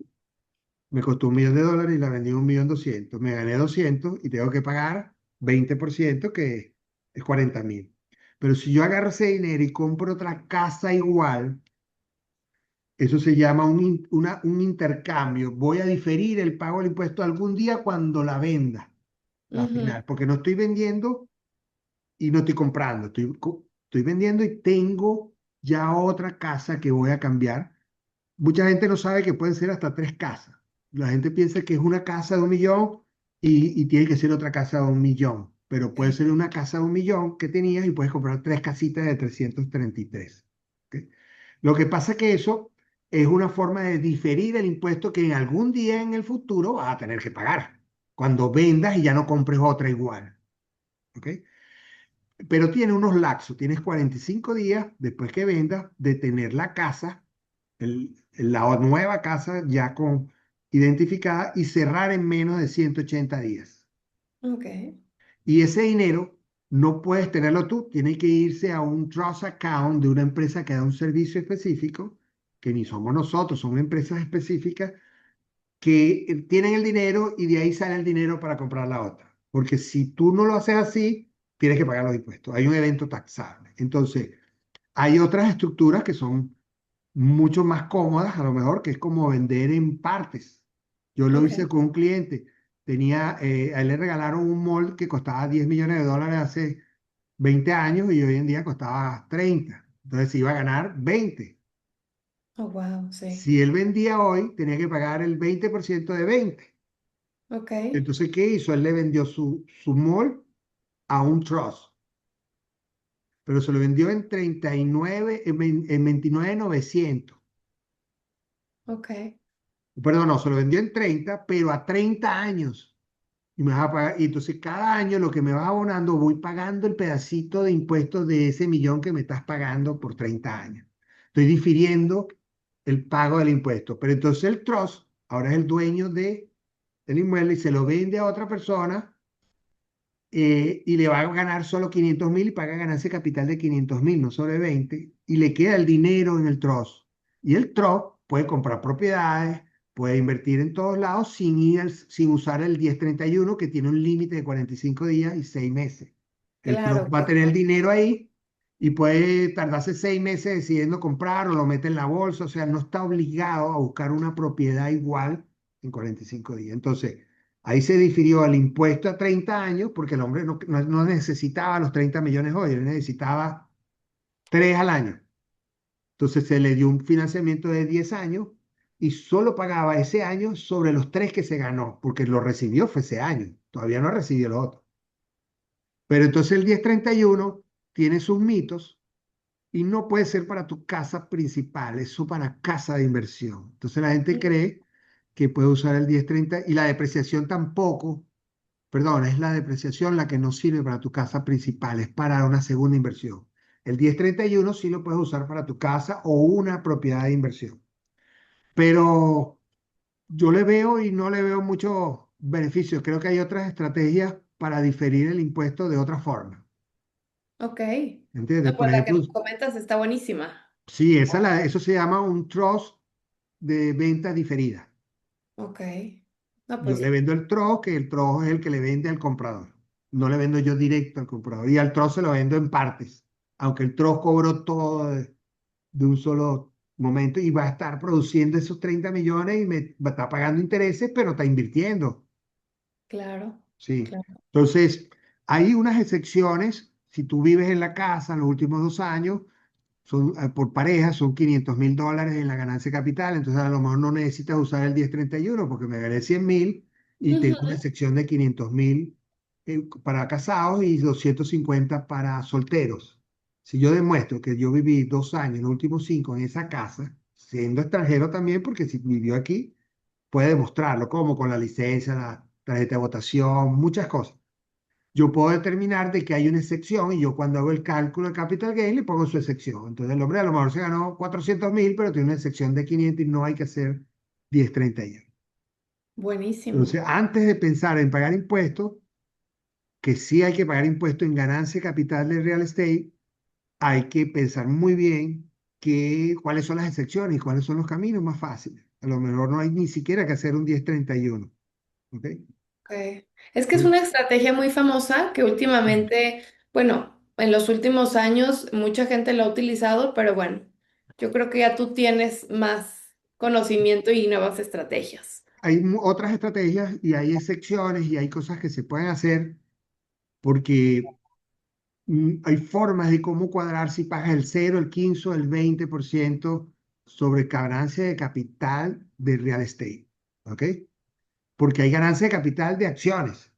me costó $1.000.000 y la vendí 1.200.000. Me gané 200 y tengo que pagar 20%, que es 40.000. Pero si yo agarro ese dinero y compro otra casa igual, eso se llama un intercambio. Voy a diferir el pago del impuesto algún día cuando la venda, la Ujú. final, porque no estoy vendiendo y no estoy comprando, estoy vendiendo y tengo ya otra casa que voy a cambiar. Mucha gente no sabe que pueden ser hasta tres casas. La gente piensa que es una casa de 1.000.000 y tiene que ser otra casa de 1.000.000, pero puede Ok. ser una casa de 1.000.000 que tenías y puedes comprar tres casitas de 333. ¿Ok? Lo que pasa es que eso es una forma de diferir el impuesto que en algún día en el futuro vas a tener que pagar cuando vendas y ya no compres otra igual. ¿Ok? Pero tiene unos lapsos, tienes 45 días después que vendas de tener la casa, la nueva casa ya identificada y cerrar en menos de 180 días. Ok. Y ese dinero no puedes tenerlo tú, tiene que irse a un trust account de una empresa que da un servicio específico, que ni somos nosotros, son empresas específicas que tienen el dinero y de ahí sale el dinero para comprar la otra. Porque si tú no lo haces así, tienes que pagar los impuestos. Hay un evento taxable. Entonces, hay otras estructuras que son mucho más cómodas, a lo mejor, que es como vender en partes. Yo lo hice Ok. con un cliente. A él le regalaron un mall que costaba $10 millones hace 20 años y hoy en día costaba 30. Entonces se iba a ganar 20. Oh, wow, sí. Si él vendía hoy, tenía que pagar el 20% de 20. Ok. Entonces, ¿qué hizo? Él le vendió su mall a un trust, pero se lo vendió en 39, en 29.900. Ok. Perdón, no, se lo vendió en 30, pero a 30 años. Y me vas a pagar, y entonces cada año lo que me vas abonando, voy pagando el pedacito de impuestos de ese millón que me estás pagando por 30 años. Estoy difiriendo el pago del impuesto. Pero entonces el trust ahora es el dueño del inmueble y se lo vende a otra persona, y le va a ganar solo 500.000 y paga ganancia de capital de 500.000, no sobre 20, y le queda el dinero en el trust. Y el trust puede comprar propiedades, puede invertir en todos lados sin usar el 1031, que tiene un límite de 45 días y 6 meses. El trust Claro, va a que tener el dinero ahí y puede tardarse 6 meses decidiendo comprar o lo mete en la bolsa, o sea, no está obligado a buscar una propiedad igual en 45 días. Entonces, ahí se difirió el impuesto a 30 años porque el hombre no necesitaba los 30 millones hoy, él necesitaba 3 al año. Entonces se le dio un financiamiento de 10 años y solo pagaba ese año sobre los 3 que se ganó, porque lo recibió fue ese año, todavía no recibió los otros. Pero entonces el 1031 tiene sus mitos y no puede ser para tu casa principal, eso para casa de inversión. Entonces la gente cree que puede usar el 1030 y la depreciación tampoco. Perdón, es la depreciación la que no sirve para tu casa principal, es para una segunda inversión. El 1031 sí lo puedes usar para tu casa o una propiedad de inversión. Pero yo le veo y no le veo muchos beneficios. Creo que hay otras estrategias para diferir el impuesto de otra forma. ok. ¿Entiendes? No, Por pues la que ejemplo, nos comentas está buenísima. Sí, eso se llama un trust de venta diferida. Ok. No, Yo pues le vendo el trust, que el trust es el que le vende al comprador. No le vendo yo directo al comprador. Y al trust se lo vendo en partes. Aunque el trust cobró todo de un solo momento y va a estar produciendo esos 30 millones y me va a estar pagando intereses, pero está invirtiendo. claro, Sí. claro. Entonces, hay unas excepciones. Si tú vives en la casa en los últimos 2 años, por pareja, son $500.000 en la ganancia de capital. Entonces, a lo mejor no necesitas usar el 1031 porque me gané 100.000 y tengo una Ujú. sección de 500.000 para casados y 250 para solteros. Si yo demuestro que yo viví 2 años, los últimos 5 en esa casa, siendo extranjero también, porque si vivió aquí, puede demostrarlo, como con la licencia, la tarjeta de votación, muchas cosas. Yo puedo determinar de que hay una excepción y yo cuando hago el cálculo de capital gain le pongo su excepción. Entonces el hombre a lo mejor se ganó 400.000, pero tiene una excepción de 500 y no hay que hacer 1031. Buenísimo. Entonces, antes de pensar en pagar impuestos, que sí hay que pagar impuestos en ganancia de capital del real estate, hay que pensar muy bien cuáles son las excepciones y cuáles son los caminos más fáciles. A lo mejor no hay ni siquiera que hacer un 1031. ¿Ok? Ok. Es que es Entonces, una estrategia muy famosa que últimamente, bueno, en los últimos años mucha gente lo ha utilizado, pero bueno, yo creo que ya tú tienes más conocimiento y nuevas estrategias. hay otras estrategias y hay excepciones y hay cosas que se pueden hacer porque hay formas de cómo cuadrar si pagas el 0, el 15 o el 20% sobre ganancia de capital de real estate. ¿Ok? Porque hay ganancia de capital de acciones.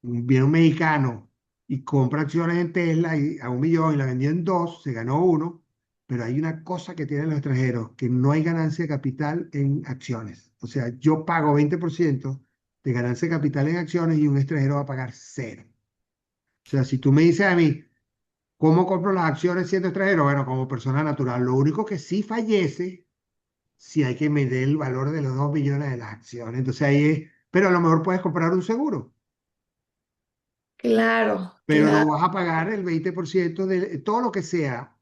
Viene un mexicano y compra acciones en Tesla a 1 millón y la vendió en dos, se ganó uno, pero hay una cosa que tienen los extranjeros, que no hay ganancia de capital en acciones. O sea, yo pago 20% de ganancia de capital en acciones y un extranjero va a pagar cero. O sea, si tú me dices a mí, ¿cómo compro las acciones siendo extranjero? Bueno, como persona natural. Lo único que sí fallece, si hay que medir el valor de los 2 millones de las acciones. Entonces ahí es, pero a lo mejor puedes comprar un seguro, Claro, pero no claro. vas a pagar el 20% de todo lo que sea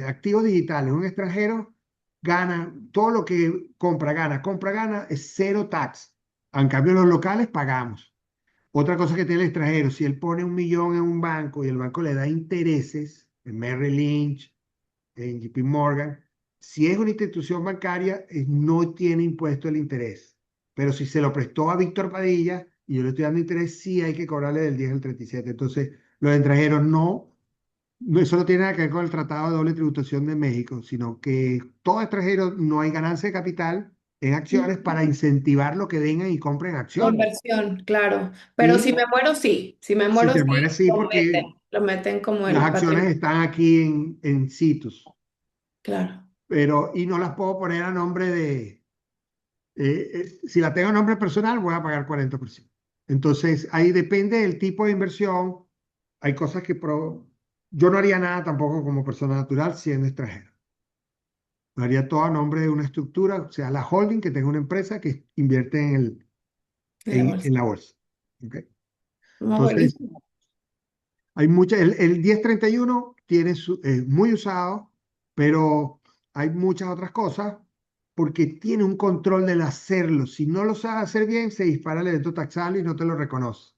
activos digitales. Un extranjero gana, todo lo que compra, gana, es cero tax. En cambio, los locales pagamos. Otra cosa que tiene el extranjero, si él pone 1 millón en un banco y el banco le da intereses, en Merrill Lynch, en JP Morgan, si es una institución bancaria, no tiene impuesto el interés. Pero si se lo prestó a Víctor Padilla y yo le estoy dando interés, sí hay que cobrarle del 10 al 37. Entonces, los extranjeros eso no tiene nada que ver con el Tratado de Doble Tributación de México, sino que todo extranjero no hay ganancia de capital en acciones para incentivar lo que vengan y compren acciones. Conversión, claro. Pero si Y me muero, sí. Si me si muero, te sí, mueres, sí, porque lo meten como las el acciones patrimonio. están aquí en situs, Claro. y no las puedo poner a nombre si la tengo a nombre personal, voy a pagar 40%. Entonces, ahí depende del tipo de inversión. Hay cosas yo no haría nada tampoco como persona natural siendo extranjero. Lo haría todo a nombre de una estructura, o sea, la holding que tenga una empresa que invierte En la bolsa. en la bolsa. ¿Ok? No, Entonces, buenísimo. el 1031 es muy usado, pero hay muchas otras cosas porque tiene un control del hacerlo. Si no lo sabes hacer bien, se dispara el evento taxable y no te lo reconoce.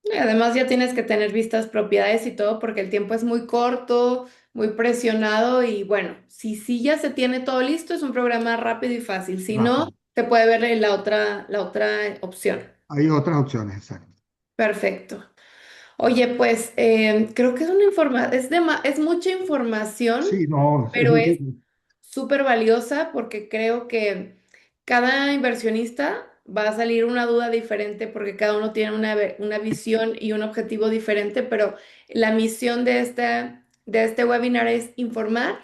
Y además ya tienes que tener vistas propiedades y todo porque el tiempo es muy corto, muy presionado y bueno, si ya se tiene todo listo, es un programa rápido y fácil. Si no, Rápido. te puede ver la otra opción. Hay otras opciones, exacto. Perfecto. Oye, pues creo que es mucha información, Sí, no, es pero es muchísimo. súper valiosa porque creo que cada inversionista va a salir una duda diferente porque cada uno tiene una visión y un objetivo diferente, pero la misión de este webinar es informar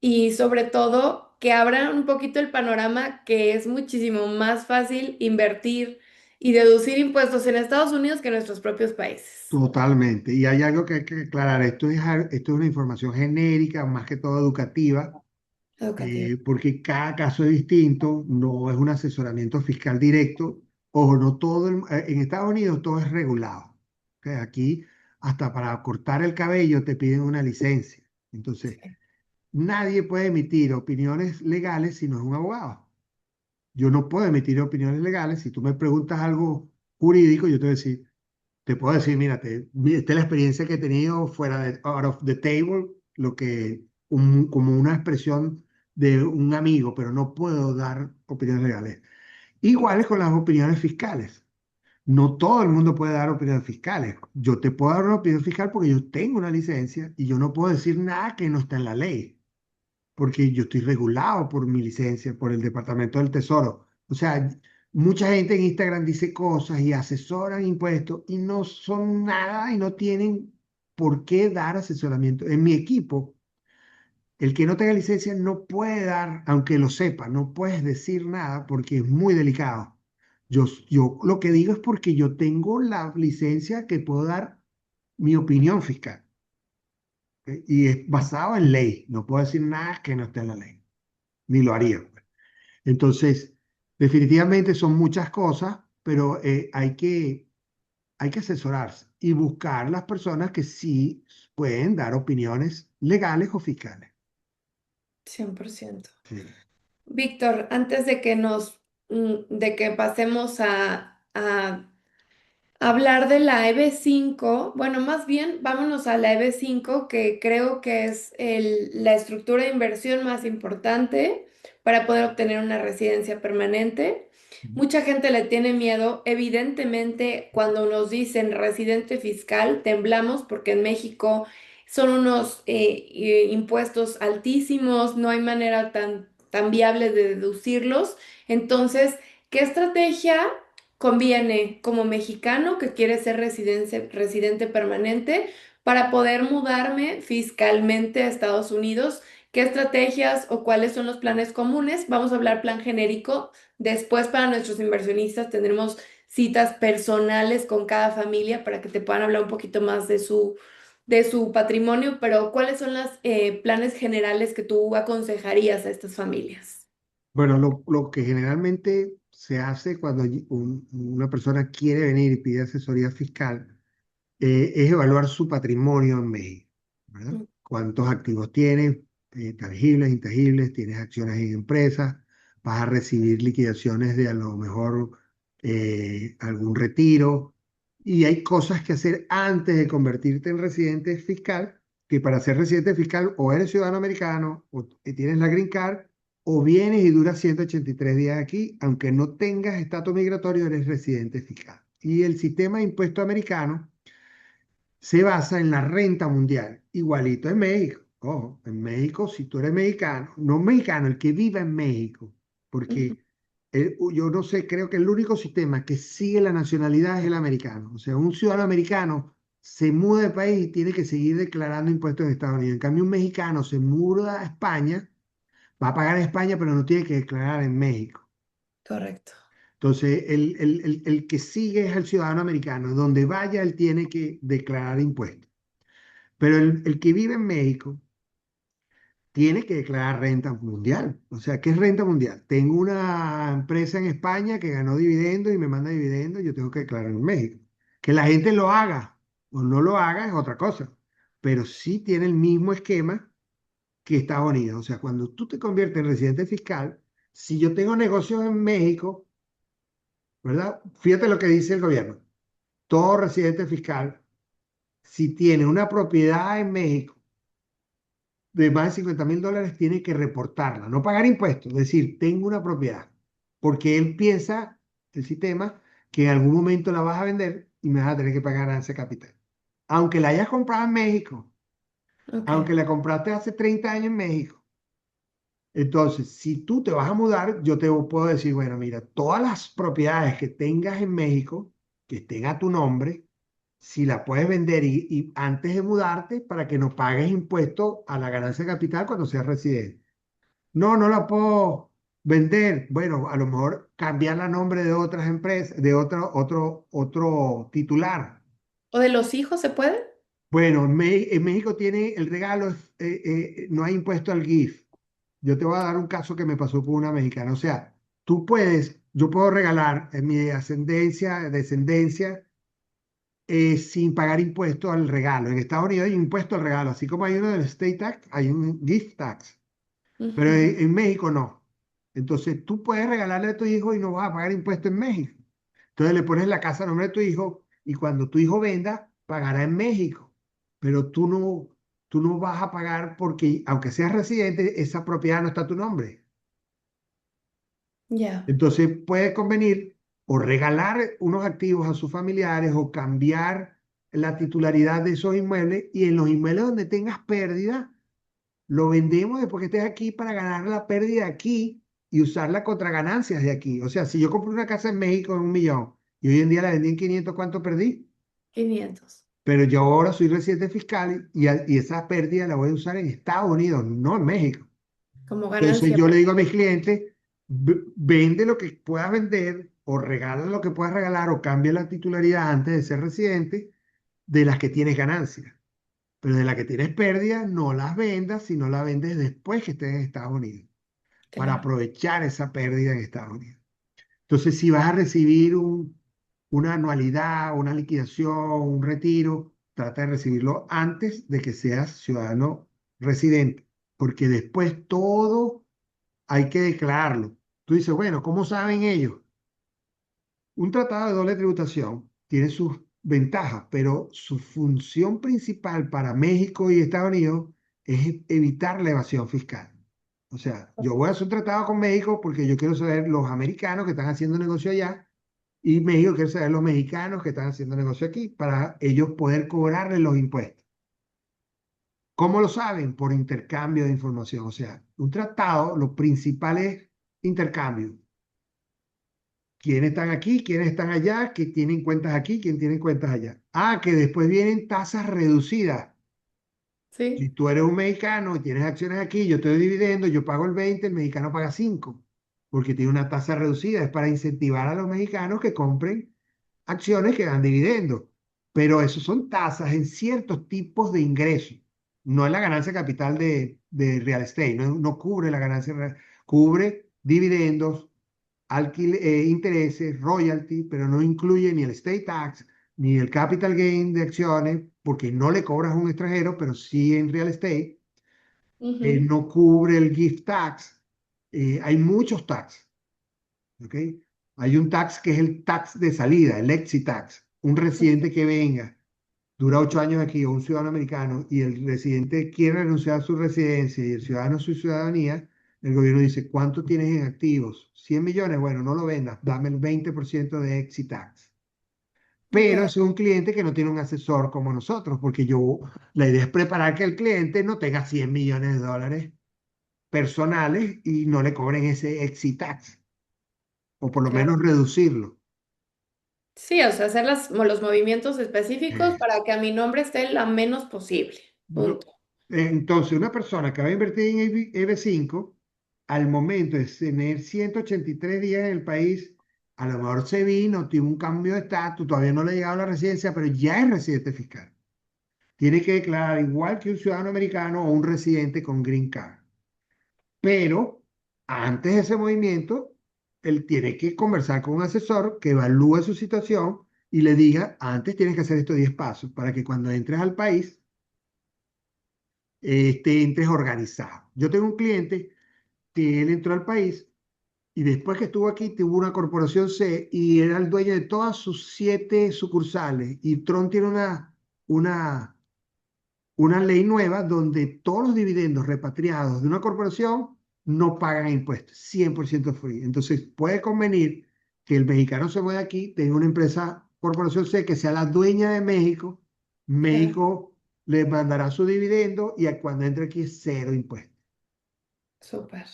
y sobre todo que abran un poquito el panorama que es muchísimo más fácil invertir y deducir impuestos en Estados Unidos que en nuestros propios países. Totalmente. Y hay algo que hay que aclarar. Esto es una información genérica, más que todo educativa, Educativo. porque cada caso es distinto, no es un asesoramiento fiscal directo. Ojo, no en Estados Unidos todo es regulado. ¿Ok? Aquí, hasta para cortar el cabello te piden una licencia. Entonces, Sí. nadie puede emitir opiniones legales si no es un abogado. Yo no puedo emitir opiniones legales. Si tú me preguntas algo jurídico, yo te voy a decir, te puedo decir, mira, esta es la experiencia que he tenido fuera de out of the table, lo que como una expresión de un amigo, pero no puedo dar opiniones legales. Igual es con las opiniones fiscales. No todo el mundo puede dar opiniones fiscales. Yo te puedo dar una opinión fiscal porque yo tengo una licencia y yo no puedo decir nada que no está en la ley, porque yo estoy regulado por mi licencia, por el Departamento del Tesoro. O sea, mucha gente en Instagram dice cosas y asesoran impuestos y no son nada y no tienen por qué dar asesoramiento. En mi equipo, el que no tenga licencia no puede dar, aunque lo sepa, no puedes decir nada porque es muy delicado. Yo lo que digo es porque yo tengo la licencia que puedo dar mi opinión fiscal, ¿ok? Y es basado en ley. No puedo decir nada que no esté en la ley, ni lo haría, pues. Entonces, definitivamente son muchas cosas, pero hay que asesorarse y buscar las personas que sí pueden dar opiniones legales o fiscales. 100%. Sí. Víctor, antes de que de que pasemos a hablar de la EB5, bueno, más bien vámonos a la EB5, que creo que es la estructura de inversión más importante para poder obtener una residencia permanente. Mucha gente le tiene miedo. Evidentemente, cuando nos dicen residente fiscal, temblamos porque en México son unos impuestos altísimos, no hay manera tan viable de deducirlos. Entonces, ¿qué estrategia conviene como mexicano que quiere ser residente permanente para poder mudarme fiscalmente a Estados Unidos? ¿Qué estrategias o cuáles son los planes comunes? Vamos a hablar plan genérico. Después, para nuestros inversionistas tendremos citas personales con cada familia para que te puedan hablar un poquito más de su patrimonio, pero ¿cuáles son los planes generales que tú aconsejarías a estas familias? Bueno, lo que generalmente se hace cuando una persona quiere venir y pide asesoría fiscal es evaluar su patrimonio en México, ¿verdad? Mm. ¿Cuántos activos tienes, tangibles, intangibles? ¿Tienes acciones en empresas? ¿Vas a recibir liquidaciones de a lo mejor algún retiro? Y hay cosas que hacer antes de convertirte en residente fiscal, que para ser residente fiscal o eres ciudadano americano o tienes la Green Card o vienes y duras 183 días aquí, aunque no tengas estatus migratorio, eres residente fiscal. Y el sistema de impuesto americano se basa en la renta mundial, igualito en México. Ojo, en México, si tú eres mexicano, no mexicano, el que viva en México, Ujú. porque yo no sé, creo que el único sistema que sigue la nacionalidad es el americano. O sea, un ciudadano americano se muda de país y tiene que seguir declarando impuestos en Estados Unidos. En cambio, un mexicano se muda a España, va a pagar en España, pero no tiene que declarar en México. Correcto. Entonces, el que sigue es el ciudadano americano. Donde vaya, él tiene que declarar impuestos. Pero el que vive en México tiene que declarar renta mundial. O sea, ¿qué es renta mundial? Tengo una empresa en España que ganó dividendos y me manda dividendos, yo tengo que declarar en México. Que la gente lo haga o no lo haga es otra cosa. Pero sí tiene el mismo esquema que Estados Unidos. O sea, cuando tú te conviertes en residente fiscal, si yo tengo negocios en México, ¿verdad? Fíjate lo que dice el gobierno. Todo residente fiscal, si tiene una propiedad en México, de más de $50,000 tiene que reportarla, no pagar impuestos, es decir, tengo una propiedad, porque él piensa, el sistema, que en algún momento la vas a vender y me vas a tener que pagar ese capital. Aunque la hayas comprado en México, Ok, aunque la compraste hace 30 años en México. Entonces, si tú te vas a mudar, yo te puedo decir, bueno, mira, todas las propiedades que tengas en México, que estén a tu nombre, si la puedes vender y antes de mudarte para que no pagues impuesto a la ganancia de capital cuando seas residente. No, no la puedo vender. Bueno, a lo mejor cambiar la nombre de otras empresas, de otro titular. ¿o de los hijos se puede? Bueno, en México tiene el regalo, no hay impuesto al GIF. Yo te voy a dar un caso que me pasó con una mexicana. O sea, yo puedo regalar en mi ascendencia, descendencia, sin pagar impuesto al regalo. En Estados Unidos hay impuesto al regalo, así como hay uno del State Tax, hay un Gift Tax, pero Ujú. en México no. Entonces tú puedes regalarle a tu hijo y no vas a pagar impuesto en México. Entonces le pones la casa a nombre de tu hijo y cuando tu hijo venda, pagará en México. Pero tú no vas a pagar porque, aunque seas residente, esa propiedad no está a tu nombre. Ya, Entonces puede convenir o regalar unos activos a sus familiares o cambiar la titularidad de esos inmuebles y en los inmuebles donde tengas pérdida, lo vendemos después que estés aquí para ganar la pérdida aquí y usarla contra ganancias de aquí. O sea, si yo compré una casa en México en 1 millón y hoy en día la vendí en 500, ¿cuánto perdí? 500. Pero yo ahora soy residente fiscal y esa pérdida la voy a usar en Estados Unidos, no en México. Como Entonces ganancia. yo le digo a mis clientes, vende lo que puedas vender o regala lo que puedas regalar o cambia la titularidad antes de ser residente de las que tienes ganancias. Pero de las que tienes pérdida, no las vendas, sino las vendes después que estés en Estados Unidos, para Claro. aprovechar esa pérdida en Estados Unidos. Entonces, si vas a recibir una anualidad, una liquidación, un retiro, trata de recibirlo antes de que seas ciudadano residente, porque después todo hay que declararlo. Tú dices, bueno, ¿cómo saben ellos? Un tratado de doble tributación tiene sus ventajas, pero su función principal para México y Estados Unidos es evitar la evasión fiscal. O sea, yo voy a hacer un tratado con México porque yo quiero saber los americanos que están haciendo negocio allá y México quiere saber los mexicanos que están haciendo negocio aquí para ellos poder cobrarle los impuestos. ¿Cómo lo saben? Por intercambio de información. O sea, un tratado, lo principal es intercambio. ¿Quiénes están aquí? ¿Quiénes están allá? ¿Quién tienen cuentas aquí? ¿Quién tiene cuentas allá? Ah, que después vienen tasas reducidas. Si Sí. tú eres un mexicano y tienes acciones aquí, yo te doy dividendo, yo pago el 20, el mexicano paga 5, porque tiene una tasa reducida. Es para incentivar a los mexicanos que compren acciones que dan dividendos. Pero eso son tasas en ciertos tipos de ingresos. No es la ganancia capital de real estate, no, no cubre la ganancia, cubre dividendos, intereses, royalty, pero no incluye ni el state tax, ni el capital gain de acciones, porque no le cobras a un extranjero, pero sí en real estate, Ujú. no cubre el gift tax. Hay muchos tax, ¿ok? Hay un tax que es el tax de salida, el exit tax. Un residente que venga, dura 8 años aquí, o un ciudadano americano, y el residente quiere renunciar a su residencia y el ciudadano a su ciudadanía, el gobierno dice, ¿cuánto tienes en activos? 100 millones, bueno, no lo vendas, dame el 20% de exit tax. Ok. Pero ese es un cliente que no tiene un asesor como nosotros, porque la idea es preparar que el cliente no tenga 100 millones de dólares personales y no le cobren ese exit tax, o por lo Claro. menos reducirlo. Sí, o sea, hacer los movimientos específicos para que a mi nombre esté la menos posible. No- Punto. Entonces, una persona que va a invertir en EB5, al momento de tener 183 días en el país, a lo mejor se vino, tiene un cambio de estatus, todavía no le ha llegado la residencia, pero ya es residente fiscal. Tiene que declarar igual que un ciudadano americano o un residente con Green Card. Pero antes de ese movimiento, él tiene que conversar con un asesor que evalúe su situación y le diga, antes tienes que hacer estos 10 pasos para que cuando entres al país entres organizado. Yo tengo un cliente que él entró al país y después que estuvo aquí tuvo una corporación C y era el dueño de todas sus 7 sucursales. Y Tron tiene una, una ley nueva donde todos los dividendos repatriados de una corporación no pagan impuestos, 100% free. Entonces puede convenir que el mexicano se mueva aquí, tenga una empresa, corporación C, que sea la dueña de México. Claro. México le mandará su dividendo y cuando entre aquí es cero impuestos. Súper.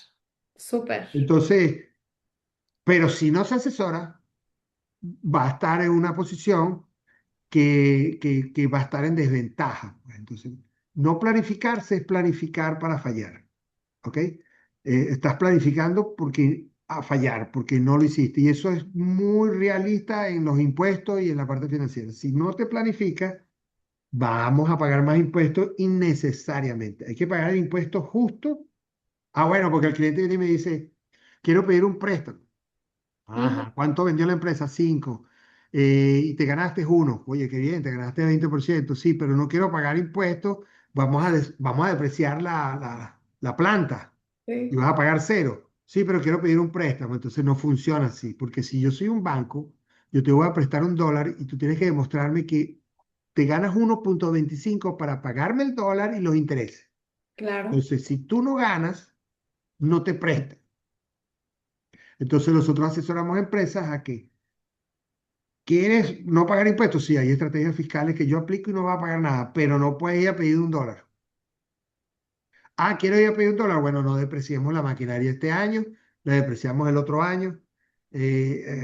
Súper. Entonces, pero si no se asesora, va a estar en una posición que va a estar en desventaja, pues. Entonces, no planificarse es planificar para fallar, ¿ok? Estás planificando porque a fallar, porque no lo hiciste. Y eso es muy realista en los impuestos y en la parte financiera. Si no te planificas, vamos a pagar más impuestos innecesariamente. Hay que pagar el impuesto justo. Ah, bueno, porque el cliente viene y me dice, quiero pedir un préstamo. Ujú. Ajá, ¿cuánto vendió la empresa? 5. y te ganaste uno. Oye, qué bien, te ganaste 20%. Sí, pero no quiero pagar impuestos. Vamos a depreciar la planta y Sí. vas a pagar cero. Sí, pero quiero pedir un préstamo. Entonces no funciona así, porque si yo soy un banco, yo te voy a prestar $1 y tú tienes que demostrarme que te ganas 1,25 para pagarme el dólar y los intereses. Claro. Entonces, si tú no ganas, no te prestan. Entonces nosotros asesoramos a empresas a que quieres no pagar impuestos. Sí, hay estrategias fiscales que yo aplico y no va a pagar nada, pero no puedes ir a pedir $1. Ah, quiero ir a pedir $1. Bueno, no depreciemos la maquinaria este año, la depreciamos el otro año,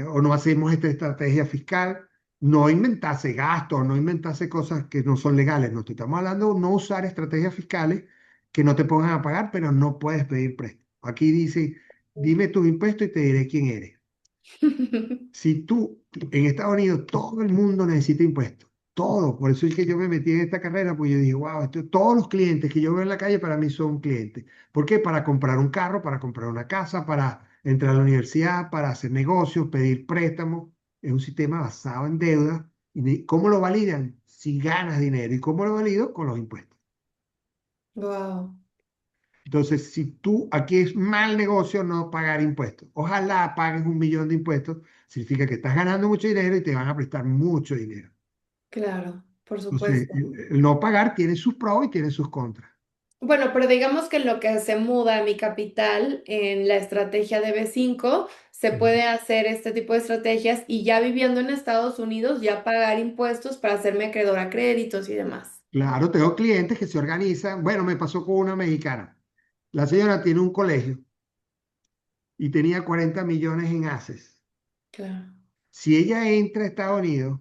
o no hacemos esta estrategia fiscal. No inventarse gastos, no inventarse cosas que no son legales. No te estamos hablando de no usar estrategias fiscales que no te pongan a pagar, pero no puedes pedir préstamo. Aquí dice, dime tus impuestos y te diré quién eres. Si tú, en Estados Unidos, todo el mundo necesita impuestos, todo. Por eso es que yo me metí en esta carrera, pues yo dije, wow, todos los clientes que yo veo en la calle para mí son clientes. ¿Por qué? Para comprar un carro, para comprar una casa, para entrar a la universidad, para hacer negocios, pedir préstamos. Es un sistema basado en deuda. ¿Y cómo lo validan? Si ganas dinero. ¿Y cómo lo valido? Con los impuestos. Wow, Entonces, si tú, aquí es mal negocio no pagar impuestos. Ojalá pagues 1 millón de impuestos, significa que estás ganando mucho dinero y te van a prestar mucho dinero. claro, por Entonces, supuesto. el no pagar tiene sus pros y tiene sus contras. Bueno, pero digamos que en lo que se muda a mi capital, en la estrategia de B5 se Ujú. puede hacer este tipo de estrategias y ya viviendo en Estados Unidos, ya pagar impuestos para hacerme acreedor a créditos y demás. Claro, tengo clientes que se organizan. Bueno, me pasó con una mexicana. La señora tiene un colegio y tenía 40 millones en ACES. Claro. Si ella entra a Estados Unidos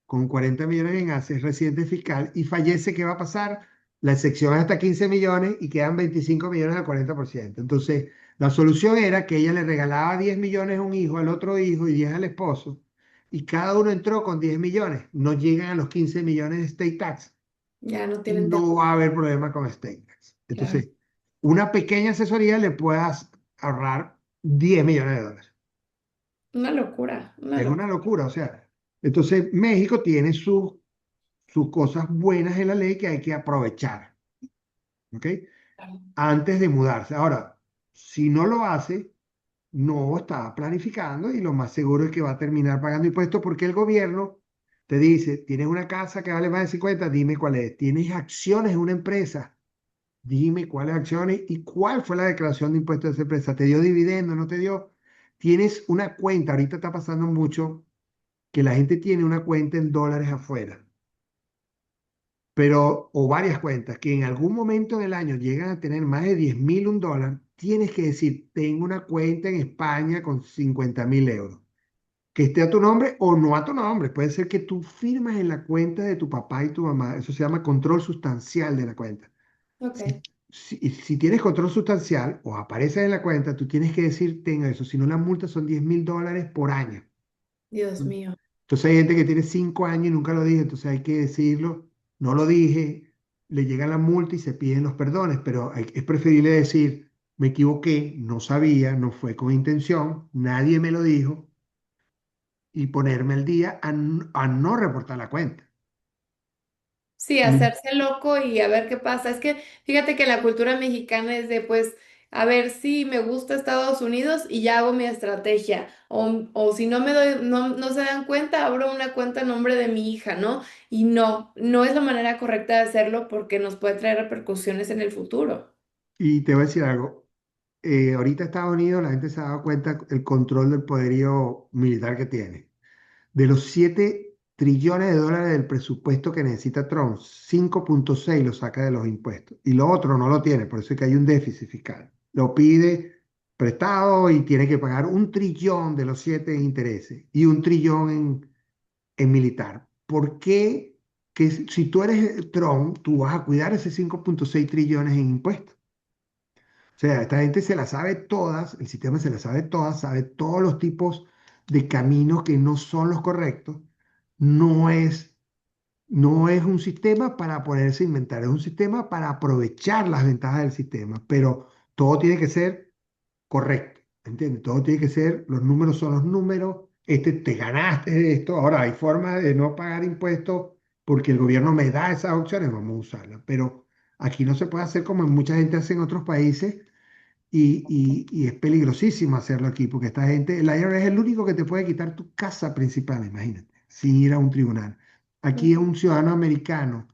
con 40 millones en ACES, residente fiscal, y fallece, ¿qué va a pasar? La excepción es hasta 15 millones y quedan 25 millones al 40%. Entonces, la solución era que ella le regalaba 10 millones a un hijo, al otro hijo y 10 al esposo, y cada uno entró con 10 millones. No llegan a los 15 millones de state tax Ya no y tienen no tema. va a haber problema con state tax. Claro. Entonces, una pequeña asesoría le puedas ahorrar 10 millones de dólares. Una locura, una Es una locura. locura, o sea, entonces México tiene sus cosas buenas en la ley que hay que aprovechar, ¿ok? Antes de mudarse. Ahora, si no lo hace, no está planificando y lo más seguro es que va a terminar pagando impuestos porque el gobierno te dice, tienes una casa que vale más de 50, dime cuál es. Tienes acciones en una empresa, dime cuáles acciones y cuál fue la declaración de impuestos de esa empresa. ¿Te dio dividendo? ¿No te dio? Tienes una cuenta, ahorita está pasando mucho que la gente tiene una cuenta en dólares afuera, pero, o varias cuentas, que en algún momento del año llegan a tener más de 10.000 un dólar, tienes que decir, tengo una cuenta en España con 50.000 euros, que esté a tu nombre o no a tu nombre. Puede ser que tú firmas en la cuenta de tu papá y tu mamá, eso se llama control sustancial de la cuenta. Ok. Si tienes control sustancial o aparece en la cuenta, tú tienes que decir, tenga eso, si no la multa son $10.000 por año. Dios mío. Entonces hay gente que tiene 5 años y nunca lo dije, entonces hay que decirlo, no lo dije, le llega la multa y se piden los perdones, pero es preferible decir, me equivoqué, no sabía, no fue con intención, nadie me lo dijo, y ponerme al día a no reportar la cuenta. Sí, Mm. hacerse loco y a ver qué pasa. Es que fíjate que la cultura mexicana es de, pues, a ver si me gusta Estados Unidos y ya hago mi estrategia. O si no me doy, no se dan cuenta, abro una cuenta a nombre de mi hija, ¿no? Y no, no es la manera correcta de hacerlo porque nos puede traer repercusiones en el futuro. Y te voy a decir algo, ahorita Estados Unidos la gente se ha dado cuenta el control del poderío militar que tiene. De los 7 trillones de dólares del presupuesto que necesita Trump, 5,6 lo saca de los impuestos. Y lo otro no lo tiene, por eso es que hay un déficit fiscal. Lo pide prestado y tiene que pagar 1 trillón de los 7 en intereses y 1 trillón en militar. ¿Por qué? Que si tú eres Trump, tú vas a cuidar ese 5,6 trillones en impuestos. O sea, esta gente se la sabe todas, el sistema se la sabe todas, sabe todos los tipos de caminos que no son los correctos. No es, no es un sistema para ponerse a inventar, es un sistema para aprovechar las ventajas del sistema, pero todo tiene que ser correcto, ¿entiendes? Todo tiene que ser, los números son los números, te ganaste esto, ahora hay forma de no pagar impuestos porque el gobierno me da esas opciones, vamos a usarlas, pero aquí no se puede hacer como mucha gente hace en otros países y es peligrosísimo hacerlo aquí porque esta gente, el IRS es el único que te puede quitar tu casa principal, imagínate, sin ir a un tribunal. Aquí Ujú. un ciudadano americano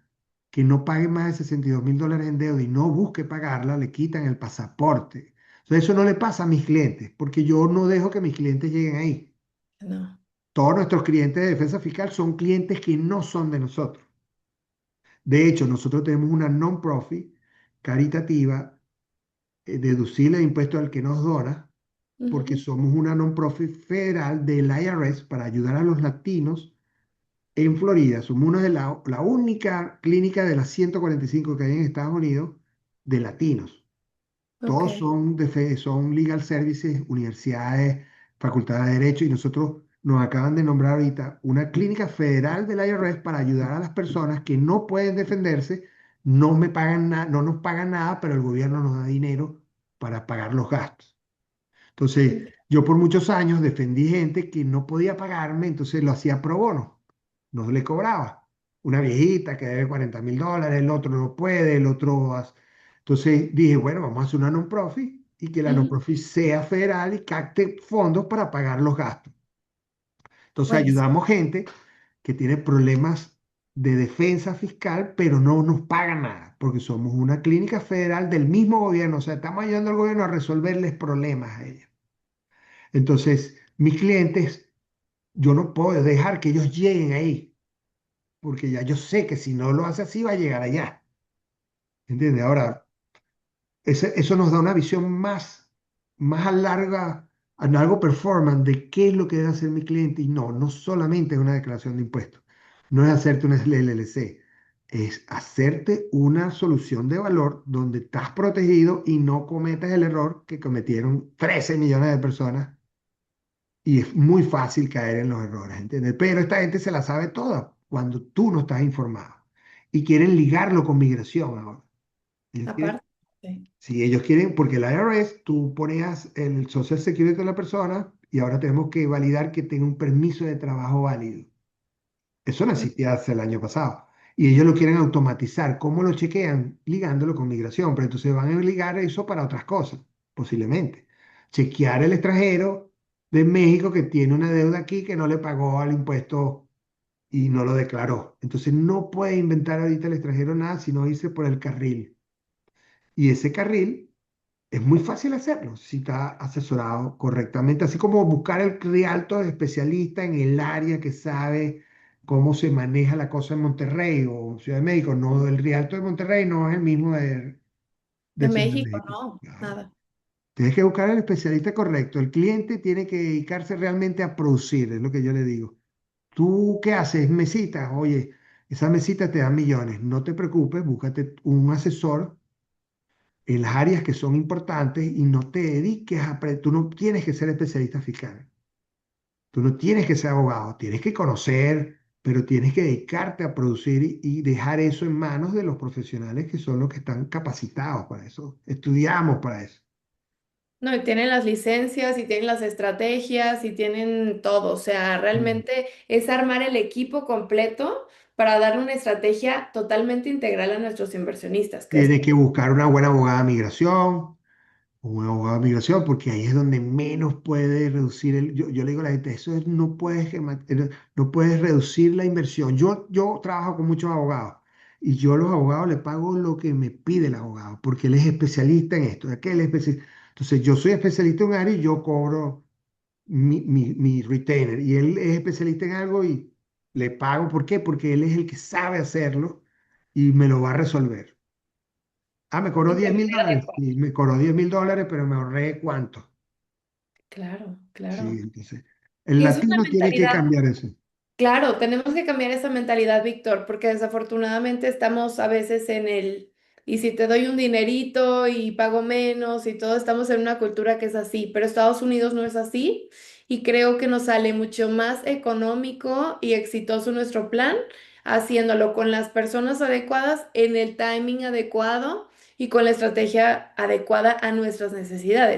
que no pague más de $62,000 en deuda y no busque pagarla, le quitan el pasaporte. Entonces, eso no le pasa a mis clientes, porque yo no dejo que mis clientes lleguen ahí. No. Todos nuestros clientes de defensa fiscal son clientes que no son de nosotros. De hecho, nosotros tenemos una non-profit caritativa, deducible de impuesto al que nos dona, porque Ujú. somos una non-profit federal del IRS para ayudar a los latinos en Florida. Somos una de la única clínica de las 145 que hay en Estados Unidos de latinos. Ok. Todos son, son legal services, universidades, facultades de derecho y nosotros nos acaban de nombrar ahorita una clínica federal del IRS para ayudar a las personas que no pueden defenderse, no me pagan no nos pagan nada, pero el gobierno nos da dinero para pagar los gastos. Entonces, yo por muchos años defendí gente que no podía pagarme, entonces lo hacía pro bono, no le cobraba. Una viejita que debe $40,000, el otro no puede, el otro... Entonces dije, bueno, vamos a hacer una non-profit y que la Ujú. non-profit sea federal y capte fondos para pagar los gastos. Entonces Buenísimo. ayudamos gente que tiene problemas de defensa fiscal, pero no nos pagan nada, porque somos una clínica federal del mismo gobierno, o sea, estamos ayudando al gobierno a resolverles problemas a ellos. Entonces, mis clientes, yo no puedo dejar que ellos lleguen ahí, porque ya yo sé que si no lo hace así va a llegar allá. ¿Entiendes? Ahora, eso nos da una visión más a a largo performance de qué es lo que debe hacer mi cliente. Y no, no solamente es una declaración de impuestos, no es hacerte una LLC, es hacerte una solución de valor donde estás protegido y no cometas el error que cometieron 13 millones de personas. Y es muy fácil caer en los errores, ¿entiendes? Pero esta gente se la sabe toda cuando tú no estás informado. Y quieren ligarlo con migración ahora. Ellos quieren, Aparte. Sí. si ellos quieren, porque el IRS, tú ponías el Social Security de la persona y ahora tenemos que validar que tenga un permiso de trabajo válido. Eso no Mm. existía hace el año pasado. Y ellos lo quieren automatizar. ¿Cómo lo chequean? Ligándolo con migración. Pero entonces van a ligar eso para otras cosas, posiblemente. Chequear el extranjero de México que tiene una deuda aquí que no le pagó al impuesto y no lo declaró. Entonces no puede inventar ahorita el extranjero nada sino irse por el carril. Y ese carril es muy fácil hacerlo si está asesorado correctamente, así como buscar el realtor especialista en el área que sabe cómo se maneja la cosa en Monterrey o Ciudad de México. No, el realtor de Monterrey no es el mismo De de Ciudad de México, México. no, Claro. nada. Tienes que buscar el especialista correcto. El cliente tiene que dedicarse realmente a producir, es lo que yo le digo. ¿Tú qué haces? Mesitas. Oye, esa mesita te da millones. No te preocupes, búscate un asesor en las áreas que son importantes y no te dediques tú no tienes que ser especialista fiscal, tú no tienes que ser abogado, tienes que conocer, pero tienes que dedicarte a producir y dejar eso en manos de los profesionales que son los que están capacitados para eso, estudiamos para eso. No, y tienen las licencias, y tienen las estrategias, y tienen todo. O sea, Mm. realmente es armar el equipo completo para darle una estrategia totalmente integral a nuestros inversionistas, que es... Tienes que buscar una buena abogada de migración, un abogado de migración, porque ahí es donde menos puede reducir yo le digo a la gente, no puedes, no puedes reducir la inversión. Yo trabajo con muchos abogados y yo a los abogados les pago lo que me pide el abogado, porque él es especialista en esto, aquel es especialista. Entonces, yo soy especialista en un área y yo cobro mi retainer, y él es especialista en algo y le pago. ¿Por qué? Porque él es el que sabe hacerlo y me lo va a resolver. Ah, me cobró Y de 10,000 dólares. manera Sí, me cobró $10,000, pero me ahorré ¿cuánto? claro, Sí, claro. entonces, el Y es una latino tiene que mentalidad. cambiar eso. Claro, tenemos que cambiar esa mentalidad, Víctor, porque desafortunadamente estamos a veces en el, y si te doy un dinerito y pago menos y todo, estamos en una cultura que es así, pero Estados Unidos no es así y creo que nos sale mucho más económico y exitoso nuestro plan haciéndolo con las personas adecuadas, en el timing adecuado y con la estrategia adecuada a nuestras necesidades.